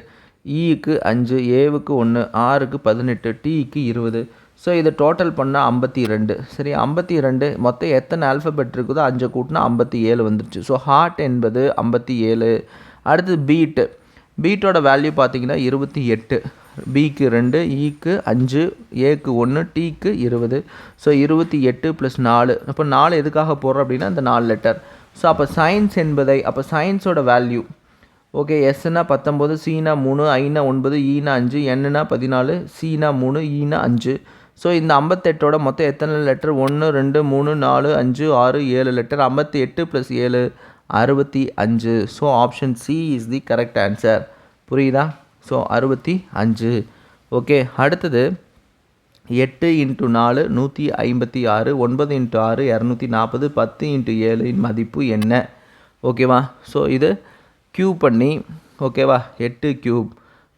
இக்கு 5, ஏவுக்கு 1, ஆருக்கு 18, டிக்கு 20. ஸோ இதை டோட்டல் பண்ணால் 52. சரி, 52 மொத்தம் எத்தனை ஆல்ஃபபெட் இருக்குதோ 5 கூட்டினா 57 வந்துடுச்சு. ஸோ ஹார்ட் என்பது 57. அடுத்தது பீட்டோட வேல்யூ பார்த்தீங்கன்னா 28. பிக்கு 2, இக்கு 5, ஏக்கு 1, டிக்கு 20. ஸோ 28 + 4. அப்போ 4 எதுக்காக போடுறோம் அப்படின்னா இந்த 4 லெட்டர். ஸோ அப்போ சயின்ஸ் என்பதை, அப்போ சயின்ஸோட வேல்யூ ஓகே, எஸ்னா 19, சினா 3, ஐனா 9, ஈனா 5, என்னா 14, சினா 3, ஈனா 5. ஸோ இந்த 58ஓட மொத்தம் எத்தனை letter, 1 2 3 4 5 6 7 letter. 58 + 7 65. So option C is the correct answer. புரியுதா? ஸோ 65. ஓகே, அடுத்தது 8 × 4 156, 9 × 6 240, 10 × 7 இன் மதிப்பு என்ன? ஓகேவா? ஸோ இது க்யூப் பண்ணி, ஓகேவா, 8 க்யூப்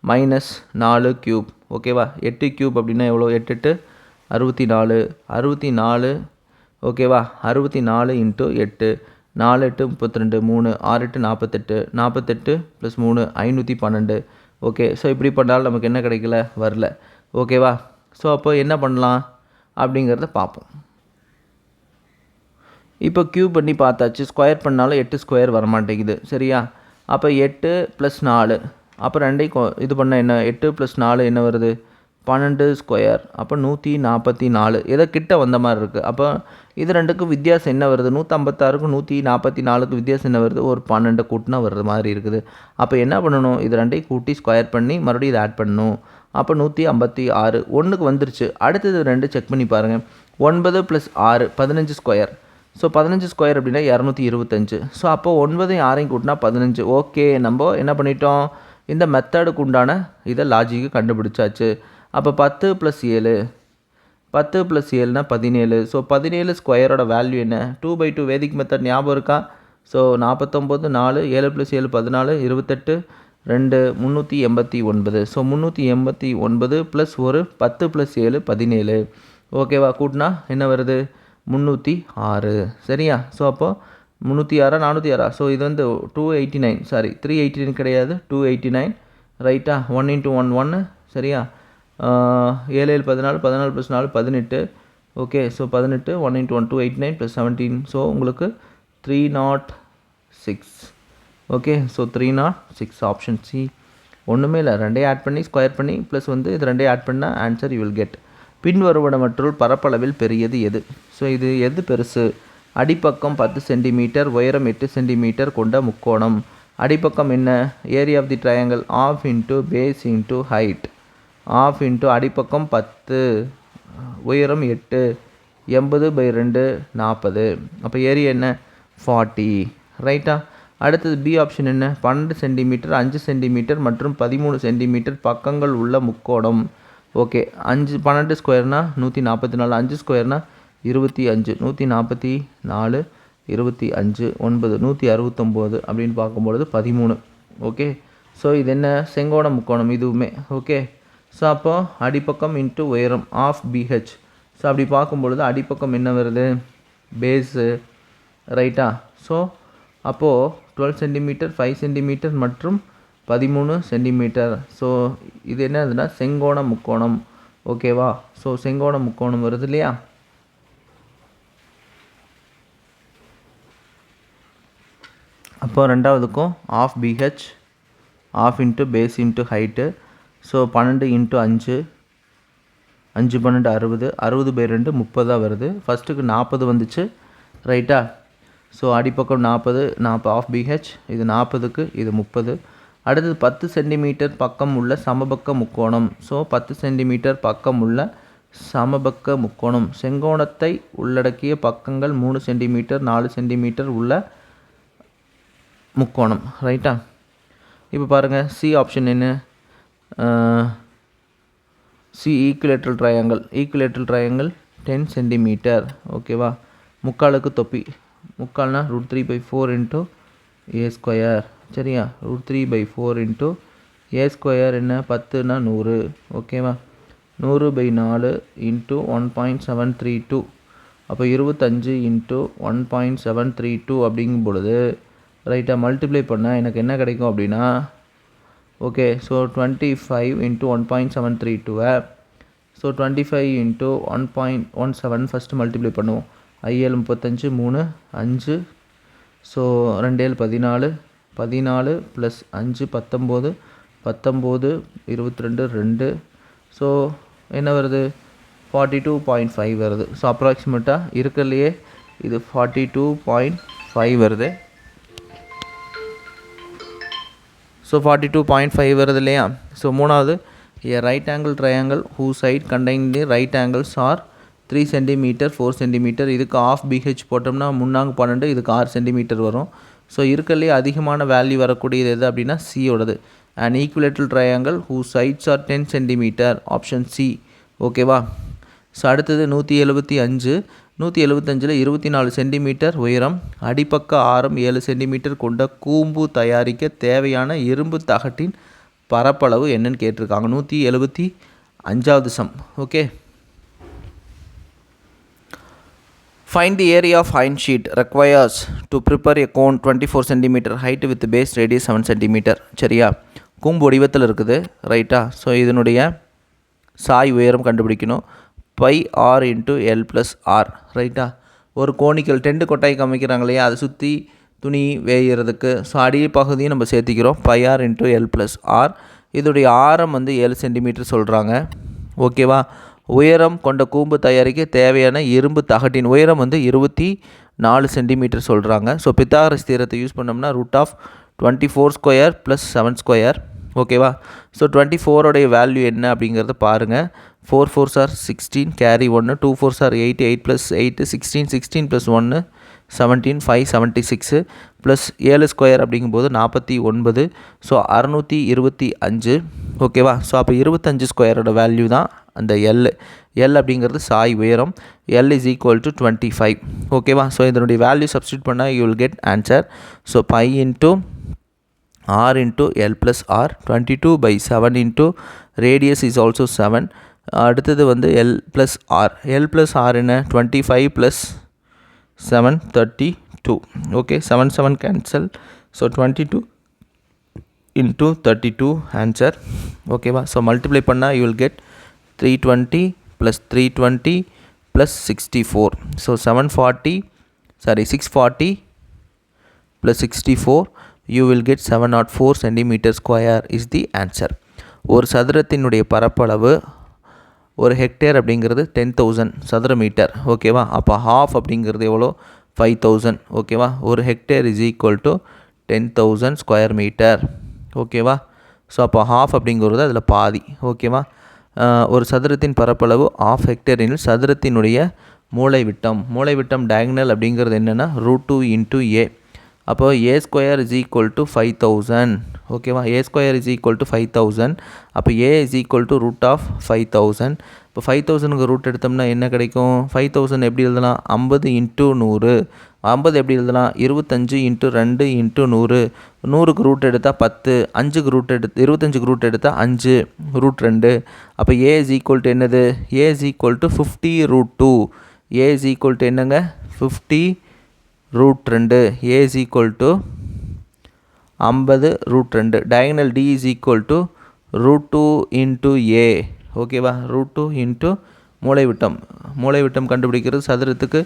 மைனஸ் 4 க்யூப். ஓகேவா? 8 க்யூப் அப்படின்னா எவ்வளோ, 8 8 64, 64. ஓகேவா? 64 × 8, 4 8 32, 3 6 8 48, 48 + 3 512. ஓகே, ஸோ இப்படி பண்ணாலும் நமக்கு என்ன கிடைக்கல, வரல. ஓகேவா? ஸோ அப்போ என்ன பண்ணலாம் அப்படிங்கிறத பார்ப்போம். இப்போ க்யூப் பண்ணி பார்த்தாச்சு, ஸ்கொயர் பண்ணாலும் 8 ஸ்கொயர் வரமாட்டேங்குது. சரியா? அப்போ 8 + 4, அப்போ ரெண்டையும் இது பண்ணால் என்ன, 8 + 4 என்ன வருது, 12 ஸ்கொயர். அப்போ 144. ஏதோ கிட்ட வந்த மாதிரி இருக்குது. அப்போ இது ரெண்டுக்கும் வித்தியாசம் என்ன வருது, 156க்கும் 144க்கும் வித்தியாசம் என்ன வருது, ஒரு 12 கூட்டினா வர்ற மாதிரி இருக்குது. அப்போ என்ன பண்ணணும், இது ரெண்டையும் கூட்டி ஸ்கொயர் பண்ணி மறுபடியும் இதை ஆட் பண்ணணும். அப்போ 156 1க்கு வந்துருச்சு. அடுத்தது 2 செக் பண்ணி பாருங்கள். 9 + 6 15 ஸ்கொயர். ஸோ 15 ஸ்கொயர் அப்படின்னா 225. ஸோ அப்போ 9 6 கூட்டினா 15. ஓகே, நம்ம என்ன பண்ணிட்டோம், இந்த மெத்தடுக்கு உண்டான இதை லாஜிக்கு கண்டுபிடிச்சாச்சு. அப்போ 10 + 7, 10 + 7னா 17. ஸோ 17 ஸ்கொயரோட வேல்யூ என்ன, 2/2 வேதிக் மெத்தட் ஞாபகம் இருக்கா? ஸோ 49 4 7 + 7 14 28 2 389. ஸோ 389 + ஒரு 10 + 7 17. ஓகேவா? கூட்டினா என்ன வருது, 306. சரியா? ஸோ அப்போது 306 406. ஸோ இது வந்து 289, சாரி 389 கிடையாது, 289. ரைட்டா? 1 × 1 1. சரியா? 7 7 14 14 + 4 18. Okay, so 18 1 × 1 289 + 17. ஸோ உங்களுக்கு 306. Okay, so 306 option C. ஒன்றுமே இல்லை, ரெண்டையும் ஆட் பண்ணி ஸ்கொயர் பண்ணி ப்ளஸ் வந்து இது ரெண்டையும் ஆட் பண்ணால் ஆன்சர் யூ வில் கெட். பின்வருவனவற்றுள் பரப்பளவில் பெரியது எது? ஸோ இது எது பெருசு? அடிப்பக்கம் 10 சென்டிமீட்டர், உயரம் 8 சென்டிமீட்டர் கொண்ட முக்கோணம். அடிப்பக்கம் என்ன, area of the triangle half into base into height. Half into அடிப்பக்கம் 10, உயரம் 8, 80/2 40. அப்போ ஏரியா என்ன, 40. ரைட்டா? அடுத்தது பி ஆப்ஷன் என்ன, 12 சென்டிமீட்டர் 5 சென்டிமீட்டர் மற்றும் 13 சென்டிமீட்டர் பக்கங்கள் உள்ள முக்கோணம். ஓகே 12 ஸ்கொயர்னால் 144, 5 ஸ்கொயர்னால் 25, 144, 25, 9, 169 அப்படின்னு பார்க்கும்பொழுது 13. ஓகே, ஸோ இது என்ன செங்கோண முக்கோணம் இதுவுமே. ஓகே, ஸோ அப்போ அடிப்பக்கம் இன்ட்டு உயரம் ஆஃப் பிஹெச். ஸோ அப்படி பார்க்கும்பொழுது அடிப்பக்கம் என்ன வருது, பேஸு, ரைட்டா. ஸோ அப்போது 12 சென்டிமீட்டர், 5 சென்டிமீட்டர் மற்றும் 13 சென்டிமீட்டர். ஸோ இது என்னதுன்னா செங்கோண முக்கோணம். ஓகேவா, ஸோ செங்கோண முக்கோணம் வருது இல்லையா. அப்போ ரெண்டாவதுக்கும் half BH, half into base into height. So 12 into 5, 5 12 60, 60/2 30 வருது. ஃபஸ்ட்டுக்கு 40 வந்துச்சு, ரைட்டா. ஸோ அடிப்பக்கம் 40 ஆஃப் பிஹெச், இது 40க்கு இது 30. அடுத்தது 10 சென்டிமீட்டர் பக்கம் உள்ள சமபக்க முக்கோணம். ஸோ 10 சென்டிமீட்டர் பக்கம் உள்ள சமபக்க முக்கோணம். செங்கோணத்தை உள்ளடக்கிய பக்கங்கள் 3 சென்டிமீட்டர் 4 சென்டிமீட்டர் உள்ள முக்கோணம், ரைட்டா. இப்போ பாருங்கள், சி ஆப்ஷன் என்ன, C equilateral triangle. Equilateral triangle 10 centimetre. ஓகேவா, முக்காலுக்கு தொப்பி, முக்கால்னா √3/4 இன்ட்டு ஏ ஸ்கொயர். சரியா, √3/4 இன்ட்டு ஏ ஸ்கொயர் என்ன 10னா 100. ஓகேவா, 100/4 இன்ட்டு 1.732. அப்போ 25 இன்ட்டு 1.732 அப்படிங்கும் பொழுது, ரைட்டாக மல்டிப்ளை பண்ணால் எனக்கு என்ன கிடைக்கும் அப்படின்னா, okay, so 25 into 1.732. So 25 into 1.17 first multiply பண்ணுவோம். 5 35, 3 5, ஸோ 2 14, 14 ப்ளஸ் 5 19, 19 22 2. ஸோ என்ன வருது, 42.5 வருது. ஸோ அப்ராக்சிமேட்டாக இருக்கிறதுலையே இது 42.5 வருது. ஸோ 42.5 வருது இல்லையா. ஸோ மூணாவது, a right angle triangle whose side containing the right angles are 3 centimetre 4 centimetre. இதுக்கு ஆஃப் பிஹெச் போட்டோம்னா 3 12, இதுக்கு 6 சென்டிமீட்டர் வரும். ஸோ இருக்கிறதுலே அதிகமான வேல்யூ வரக்கூடியது எது அப்படின்னா சியோடது. And equilateral triangle whose sides are 10 centimetre, option C. ஓகேவா. ஸோ அடுத்தது 175. 175ல் 24 சென்டிமீட்டர் உயரம், அடிப்பக்க ஆரம் 7 சென்டிமீட்டர் கொண்ட கூம்பு தயாரிக்க தேவையான இரும்பு தகட்டின் பரப்பளவு என்னன்னு கேட்டிருக்காங்க. 175வது sum. Okay, find the area of iron sheet requires to prepare a cone 24 centimetre height with base radius 7 centimetre. சரியா, கூம்பு வடிவத்தில் இருக்குது, ரைட்டா. ஸோ இதனுடைய சாய் உயரம் கண்டுபிடிக்கணும். πr into L plus R, ரைட்டா. ஒரு கோணிக்கல் டென்ட் கொட்டாய் காமிக்கிறாங்க இல்லையா, அதை சுற்றி துணி வேகிறதுக்கு. ஸோ அடி பகுதியும் நம்ம சேர்த்திக்கிறோம். πr into L plus r. இதோடைய ஆரம் 7 சென்டிமீட்டர் சொல்கிறாங்க. ஓகேவா. உயரம் கொண்ட கூம்பு தயாரிக்க தேவையான இரும்பு தகட்டின் உயரம் 24 சென்டிமீட்டர் சொல்கிறாங்க. ஸோ பித்தாகரஸ் தியரத்தை யூஸ் பண்ணோம்னா √24² + 7 ஸ்கொயர். ஓகேவா. ஸோ 24 வேல்யூ என்ன அப்படிங்கிறத பாருங்கள். 4 4s are 16, carry 1, 2 4s are 8, 8 + 8 16, 16 + 1 17, 576 plus 7 square அப்படிங்கும்போது 49. ஸோ 625. ஓகேவா. ஸோ அப்போ 25 ஸ்கொயரோட வேல்யூ தான் அந்த எல் அப்படிங்கிறது சாய் உயரம். L is equal to 25. ஓகேவா. ஸோ இதனுடைய வேல்யூ சப்ஸ்டியூட் பண்ணால் you will get answer. So π into r into L plus R, 22/7 into radius is also 7. அடுத்தது L plus R. L plus R என்ன, 25 + 7 32. Okay, 7 7 cancel. So 22 into 32 answer. ஓகேவா. So multiply பண்ணால் you will get 320 + 320 + 64. So 640 + 64 you will get 704 centimeter square is the answer. ஒரு சதுரத்தினுடைய பரப்பளவு ஒரு hectare அப்படிங்கிறது 10,000 சதுர மீட்டர். ஓகேவா. அப்போ ஹாஃப் அப்படிங்கிறது எவ்வளோ, 5,000. ஓகேவா. ஒரு hectare is equal to 10,000 square metre. ஓகேவா. ஸோ அப்போ ஹாஃப் அப்படிங்கிறது அதில் பாதி. ஓகேவா. ஒரு சதுரத்தின் பரப்பளவு ஆஃப் ஹெக்டேரில் சதுரத்தினுடைய மூலைவிட்டம் டயகனல் அப்படிங்கிறது என்னென்னா √2 × a. அப்போ A square is equal to 5000. ஓகேவா, A square is equal to 5000. அப்போ A is equal to root of 5000. இப்போ 5000க்கு ரூட் எடுத்தோம்னா என்ன கிடைக்கும்? 5000 எப்படி எழுதலாம்? 50 இன்ட்டு 100. 50 எப்படி எழுதலாம்? 25 இன்ட்டு 2 இன்ட்டு 100. 100க்கு ரூட் எடுத்தால் 10, 5க்கு ரூட் 25க்கு ரூட் எடுத்தால் 5 ரூட் 2. அப்போ ஏ இஸ் ஈக்குவல் டு என்னது? A is equal to 50 root 2. A is equal to என்னங்க? 50 root 2. A is equal to 50 root 2. Diagonal D is equal to root 2 into A. ஓகேவா, root 2 into மூலைவிட்டம். மூலைவிட்டம் கண்டுபிடிக்கிறது சதுரத்துக்கு.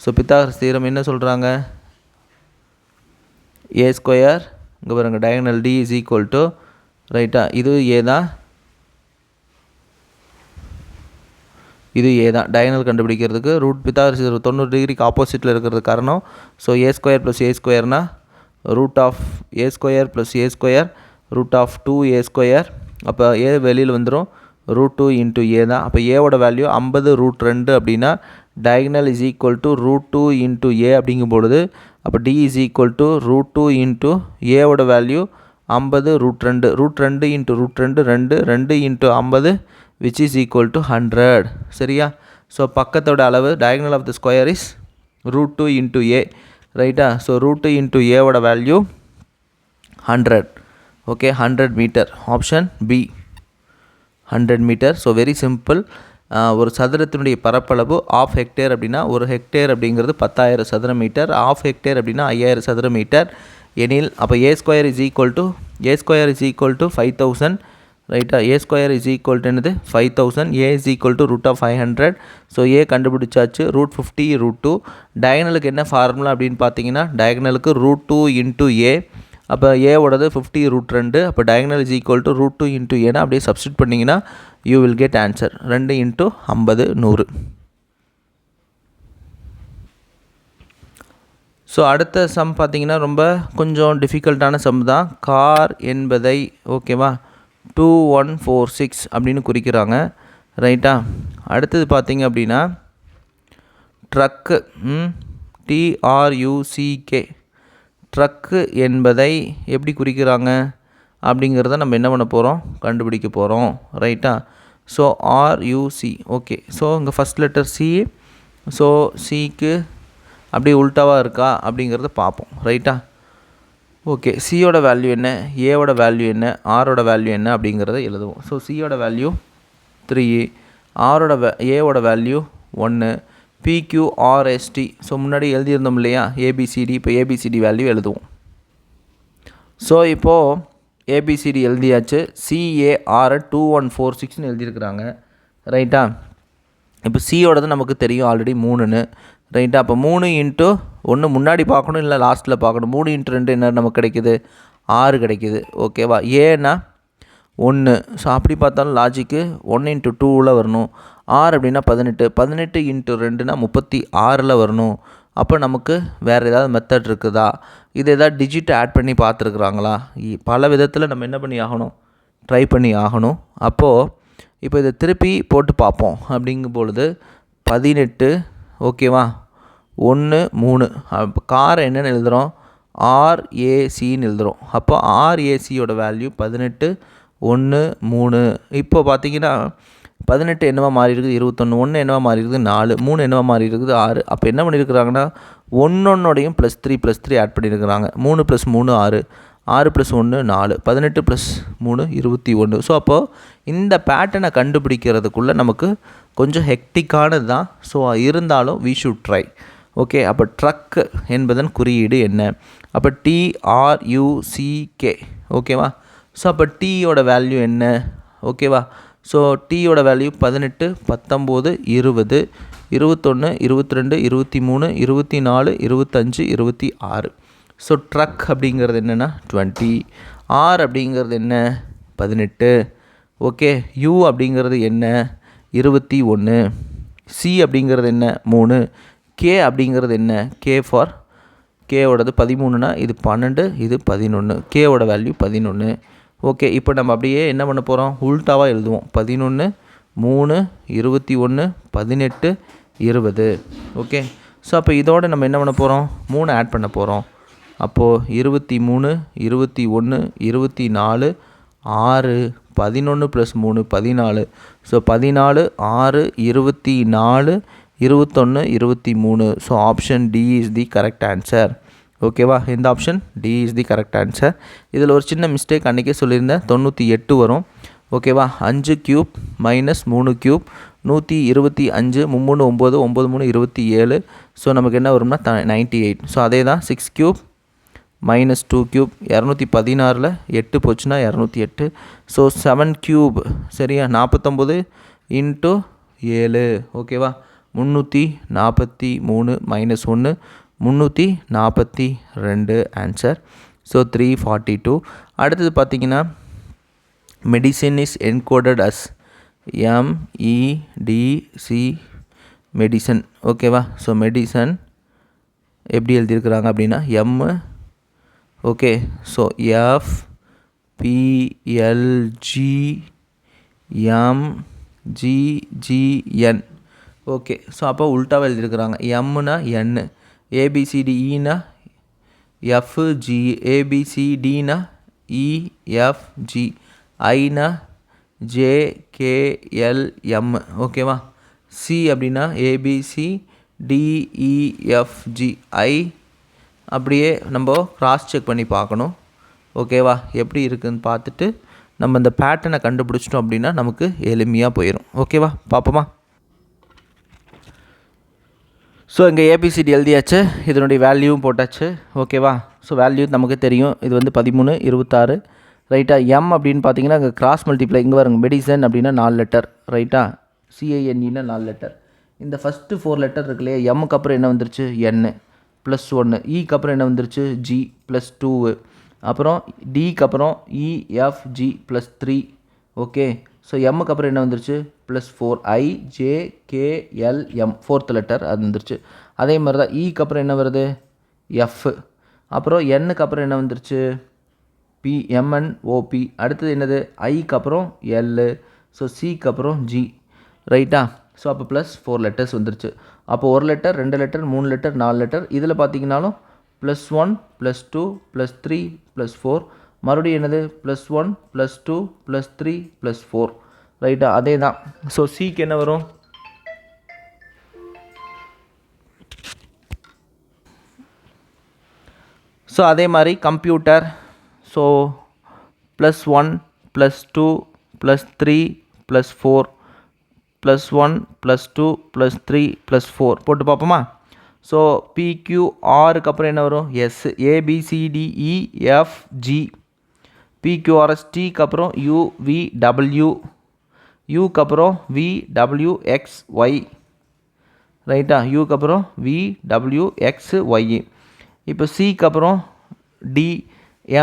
So Pythagoras theorem என்ன சொல்கிறாங்க? ஏ square, இங்கே பாருங்கள், diagonal D is equal to, ரைட்டா, இது ஏ தான், இது ஏ தான். டயகனல் கண்டுபிடிக்கிறதுக்கு ரூட் பித்தாகரஸ் 90 டிகிரிக்கு ஆப்போசிட்டில் இருக்கிறது காரணம். So A square plus A ஸ்கொயர்னா root of A square plus A square root of 2a square. அப்போ ஏ வெளியில் வந்துடும், ரூட் 2 இன்ட்டு ஏ தான். அப்போ ஏவோட வேல்யூ 50 ரூட் 2 அப்படின்னா diagonal is equal to root 2 into A அப்படிங்கும் பொழுது அப்போ D is equal to root 2 into ஏவோட value 50 root 2. Root 2 into root 2 2 into 50 which is equal to 100. சரியா? ஸோ பக்கத்தோட அளவு diagonal of the square is root 2 into a. ரைட்டா? So root 2 into a ஓட value 100. Okay, 100 metre. Option b 100 metre. So very simple. ஒரு சதுரத்தினுடைய பரப்பளவு ½ hectare அப்படின்னா ஒரு hectare அப்படிங்கிறது 10,000 சதுர மீட்டர். ½ ஹெக்டேர் அப்படின்னா 5000 சதுர மீட்டர் எனில் அப்போ A square is equal to 5000. ரைட்டா? A square is equal to என்னது? 5000. A is equal to root of 500. So A கண்டுபிடிச்சாச்சு. Root 50 root 2. டயகனலுக்கு என்ன ஃபார்முலா அப்படின்னு பார்த்தீங்கன்னா டயகனலுக்கு ரூட் 2 இன்ட்டு ஏ. அப்போ ஏவோடது 50 ரூட் 2. அப்போ diagonal is equal to root 2 into ஏன்னா அப்படியே சப்ஸ்டியூட் பண்ணிங்கன்னா you will get answer. 2 into 50 100. So அடுத்த சம் பார்த்தீங்கன்னா ரொம்ப கொஞ்சம் டிஃபிகல்ட்டான சம் தான். கார் என்பதை ஓகேவா 2146 அப்படின்னு குறிக்கிறாங்க. ரைட்டா? அடுத்தது பார்த்தீங்க அப்படின்னா ட்ரக்கு, TRUCK, ட்ரக்கு என்பதை எப்படி குறிக்கிறாங்க அப்படிங்கிறத நம்ம என்ன பண்ண போகிறோம்? கண்டுபிடிக்க போகிறோம். ரைட்டா? So RUC. ஓகே, ஸோ இங்கே ஃபஸ்ட் லெட்டர் சி. ஸோ சிக்கு அப்படியே உல்ட்டாவாக இருக்கா அப்படிங்கிறத பார்ப்போம். ரைட்டா? ஓகே, சியோட வேல்யூ என்ன, ஏவோட வேல்யூ என்ன, ஆரோட வேல்யூ என்ன அப்படிங்கிறத எழுதுவோம். ஸோ சியோட வேல்யூ 3, ஏவோட வேல்யூ 1, PQRST. ஸோ முன்னாடி எழுதியிருந்தோம் இல்லையா ABCD, இப்போ ABCD வேல்யூ எழுதுவோம். ஸோ இப்போது ABCD எழுதியாச்சு. CAR 2146ன்னு எழுதியிருக்கிறாங்க. ரைட்டா? இப்போ சியோடது நமக்கு தெரியும் ஆல்ரெடி 3ன்னு. ரைட்டா? அப்போ 3 இன்ட்டு 1 முன்னாடி பார்க்கணும், இல்லை லாஸ்ட்டில் பார்க்கணும். 3 இன்ட்டு 2 என்ன நமக்கு கிடைக்குது? 6 கிடைக்குது. ஓகேவா? ஏன்னா 1. ஸோ அப்படி பார்த்தாலும் லாஜிக்கு 1 இன்ட்டு 2ல் வரணும். 6 அப்படின்னா 18. 18 இன்ட்டு 2னா 36ல் வரணும். அப்போ நமக்கு வேறு ஏதாவது மெத்தட் இருக்குதா? இது ஏதாவது டிஜிட் ஆட் பண்ணி பார்த்துருக்குறாங்களா? பல விதத்தில் நம்ம என்ன பண்ணி ஆகணும்? ட்ரை பண்ணி ஆகணும். அப்போது இப்போ இதை திருப்பி போட்டு பார்ப்போம். அப்படிங்கும் பொழுது 18, ஓகேவா, 1 3. அப்போ காரை என்னென்னு எழுதுகிறோம்? RACன்னு எழுதுகிறோம். அப்போ RACயோட வேல்யூ 18 1 3. இப்போ பார்த்தீங்கன்னா 18 என்னவா மாறி இருக்குது? 21. 1 என்னவா மாறி இருக்குது? 4. 3 என்னவா மாறி இருக்குது? 6. அப்போ என்ன பண்ணியிருக்கிறாங்கன்னா ஒன்னொன்னோடையும் +3 ஆட் பண்ணியிருக்கிறாங்க. 3 + 3 6, 6 + 1 4, 18 + 3 21. ஸோ அப்போது இந்த பேட்டர்னை கண்டுபிடிக்கிறதுக்குள்ளே நமக்கு கொஞ்சம் ஹெக்டிக்கானது தான். ஸோ இருந்தாலும் வி ஷுட் ட்ரை. ஓகே, அப்போ ட்ரக் என்பதன் குறியீடு என்ன? அப்போ TRUCK. ஓகேவா? ஸோ அப்போ டீயோட வேல்யூ என்ன? ஓகேவா? ஸோ டீயோட வேல்யூ 18 19 20 21 22 23 24 25 26. ஸோ ட்ரக் அப்படிங்கிறது என்னென்னா 20. ஆர் அப்படிங்கிறது என்ன? 18. ஓகே, யூ அப்படிங்கிறது என்ன? 21. சி அப்படிங்கிறது என்ன? 3. கே அப்படிங்கிறது என்ன? கேவோடது 13னா இது 12, இது 11. கேவோட வேல்யூ 11. ஓகே, இப்போ நம்ம அப்படியே என்ன பண்ண போகிறோம்? உல்ட்டாவாக எழுதுவோம். 11 3 21 18 20. ஓகே, ஸோ அப்போ இதோடு நம்ம என்ன பண்ண போகிறோம்? 3 ஆட் பண்ண போகிறோம். அப்போது 23 21 24 6 11 + 3 14. So 14 6 24 21 23. So option d is the correct answer. ஓகேவா, இந்த option d is the correct answer. இதில் ஒரு சின்ன மிஸ்டேக் அன்றைக்கே சொல்லியிருந்தேன், 98 வரும். ஓகேவா, 5 கியூப் மைனஸ் 3 கியூப் 125 3 9 9 3 27. ஸோ நமக்கு என்ன வரும்னா 98. ஸோ அதே தான் 6 கியூப் மைனஸ் 2 கியூப் 216 8 போச்சுன்னா 208. ஸோ 7 கியூப் சரியா 49 இன்ட்டு 7. ஓகேவா, 343 மைனஸ் 1 342 ஆன்சர். ஸோ 342. அடுத்தது பார்த்திங்கன்னா medicine is encoded as MEDC medicine. ஓகேவா, ஸோ மெடிசன் எப்படி எழுதியிருக்கிறாங்க அப்படின்னா okay, so FPLGMGGN. Okay, so அப்போ உல்ட்டாவாக எழுதியிருக்கிறாங்க. எம்னா N, ABCDEனா FG, ABCDனா EFG, ஐனா JKLM. ஓகேவா, சி அப்படின்னா ABCDEFG. ஐ அப்படியே நம்ம கிராஸ் செக் பண்ணி பார்க்கணும். ஓகேவா, எப்படி இருக்குதுன்னு பார்த்துட்டு நம்ம இந்த பேட்டர்னை கண்டுபிடிச்சிட்டோம் அப்படின்னா நமக்கு எளிமையாக போயிடும். ஓகேவா, பார்ப்போமா. ஸோ இங்கே ஏபிசிடி எழுதியாச்சு, இதனுடைய வேல்யூவும் போட்டாச்சு. ஓகேவா, ஸோ வேல்யூ நமக்கு தெரியும், இது வந்து 13 26 ரைட்டா. எம் அப்படின்னு பார்த்தீங்கன்னா இங்கே கிராஸ் மல்டிப்ளை, இங்கே வருங்க மெடிசன் அப்படின்னா 4 லெட்டர் ரைட்டா, CINEனா 4 லெட்டர். இந்த ஃபஸ்ட்டு 4 லெட்டர் இருக்கு இல்லையா, எம்முக்கு அப்புறம் என்ன வந்துருச்சு N ப்ளஸ் 1, ஈக்கு அப்புறம் என்ன வந்துருச்சு G ப்ளஸ் 2, அப்புறம் டிக்கு அப்புறம் EFG ப்ளஸ் 3. ஓகே, ஸோ எம்முக்கு அப்புறம் என்ன வந்துருச்சு ப்ளஸ் 4, IJKLM 4th லெட்டர் அது வந்துருச்சு. அதே மாதிரி தான் ஈக்கு அப்புறம் என்ன வருது F, அப்புறம் Nக்கு அப்புறம் என்ன வந்துருச்சு PMNOP. அடுத்தது என்னது ஐக்கு அப்புறம் L, ஸோ சிக்கு அப்புறம் G ரைட்டா. ஸோ அப்போ ப்ளஸ் 4 லெட்டர்ஸ் வந்துருச்சு. அப்போ 1 லெட்டர் 2 லெட்டர் 3 லெட்டர் 4 லெட்டர். இதில் பார்த்தீங்கன்னாலும் +1 +2 +3 +4, மறுபடியும் என்னது +1 +2 +3 +4 ரைட்டா. அதே தான். ஸோ சிக்கு என்ன வரும் ஸோ அதே மாதிரி கம்ப்யூட்டர், ஸோ +1 +2 +3 +4 +1 +2 +3 +4 போட்டு பார்ப்போமா. ஸோ PQRக்கு அப்புறம் என்ன வரும் S, ABCDEFG, PQRSTக்கு அப்புறம் UVW, யூக்கு அப்புறம் VWXY ரைட்டா, யூக்கு அப்புறம் VWXY. இப்போ சிக்கு அப்புறம் D,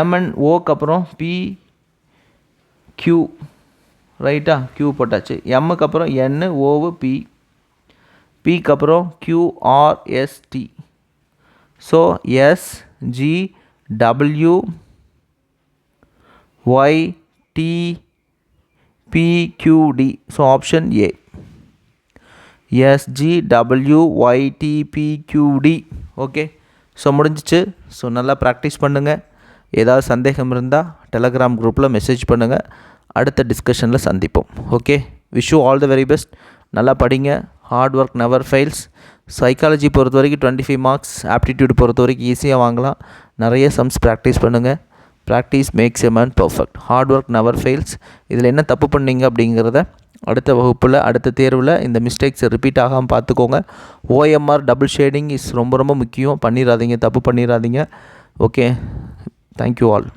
MNOக்கு அப்புறம் PQ ரைட்டா, Q போட்டாச்சு. எம்முக்கு அப்புறம் N, ஓவு P, பிக்கு அப்புறம் QRST. So SGWYTPQD. So option A SGWYTPQD. Okay, so முடிஞ்சிச்சு. ஸோ நல்லா ப்ராக்டிஸ் பண்ணுங்கள். ஏதாவது சந்தேகம் இருந்தால் டெலகிராம் குரூப்பில் மெசேஜ் பண்ணுங்கள். அடுத்த டிஸ்கஷனில் சந்திப்போம். Okay, wish you all the very best. நல்லா படிங்க. Hard work never fails. Psychology பொறுத்த வரைக்கும் 25 மார்க்ஸ், ஆப்டிடியூட் பொறுத்த வரைக்கும் ஈஸியாக வாங்கலாம். நிறைய சம்ஸ் ப்ராக்டிஸ் பண்ணுங்கள். Practice makes a man perfect. Hard work never fails. இதில் என்ன தப்பு பண்ணீங்க அப்படிங்கிறத அடுத்த வகுப்பில் அடுத்த தேர்வில் இந்த மிஸ்டேக்ஸை ரிப்பீட் ஆகாமல் பார்த்துக்கோங்க. OMR டபுள் ஷேடிங் இஸ் ரொம்ப ரொம்ப முக்கியம். பண்ணிடாதீங்க, தப்பு பண்ணிடாதீங்க. Okay, thank you all.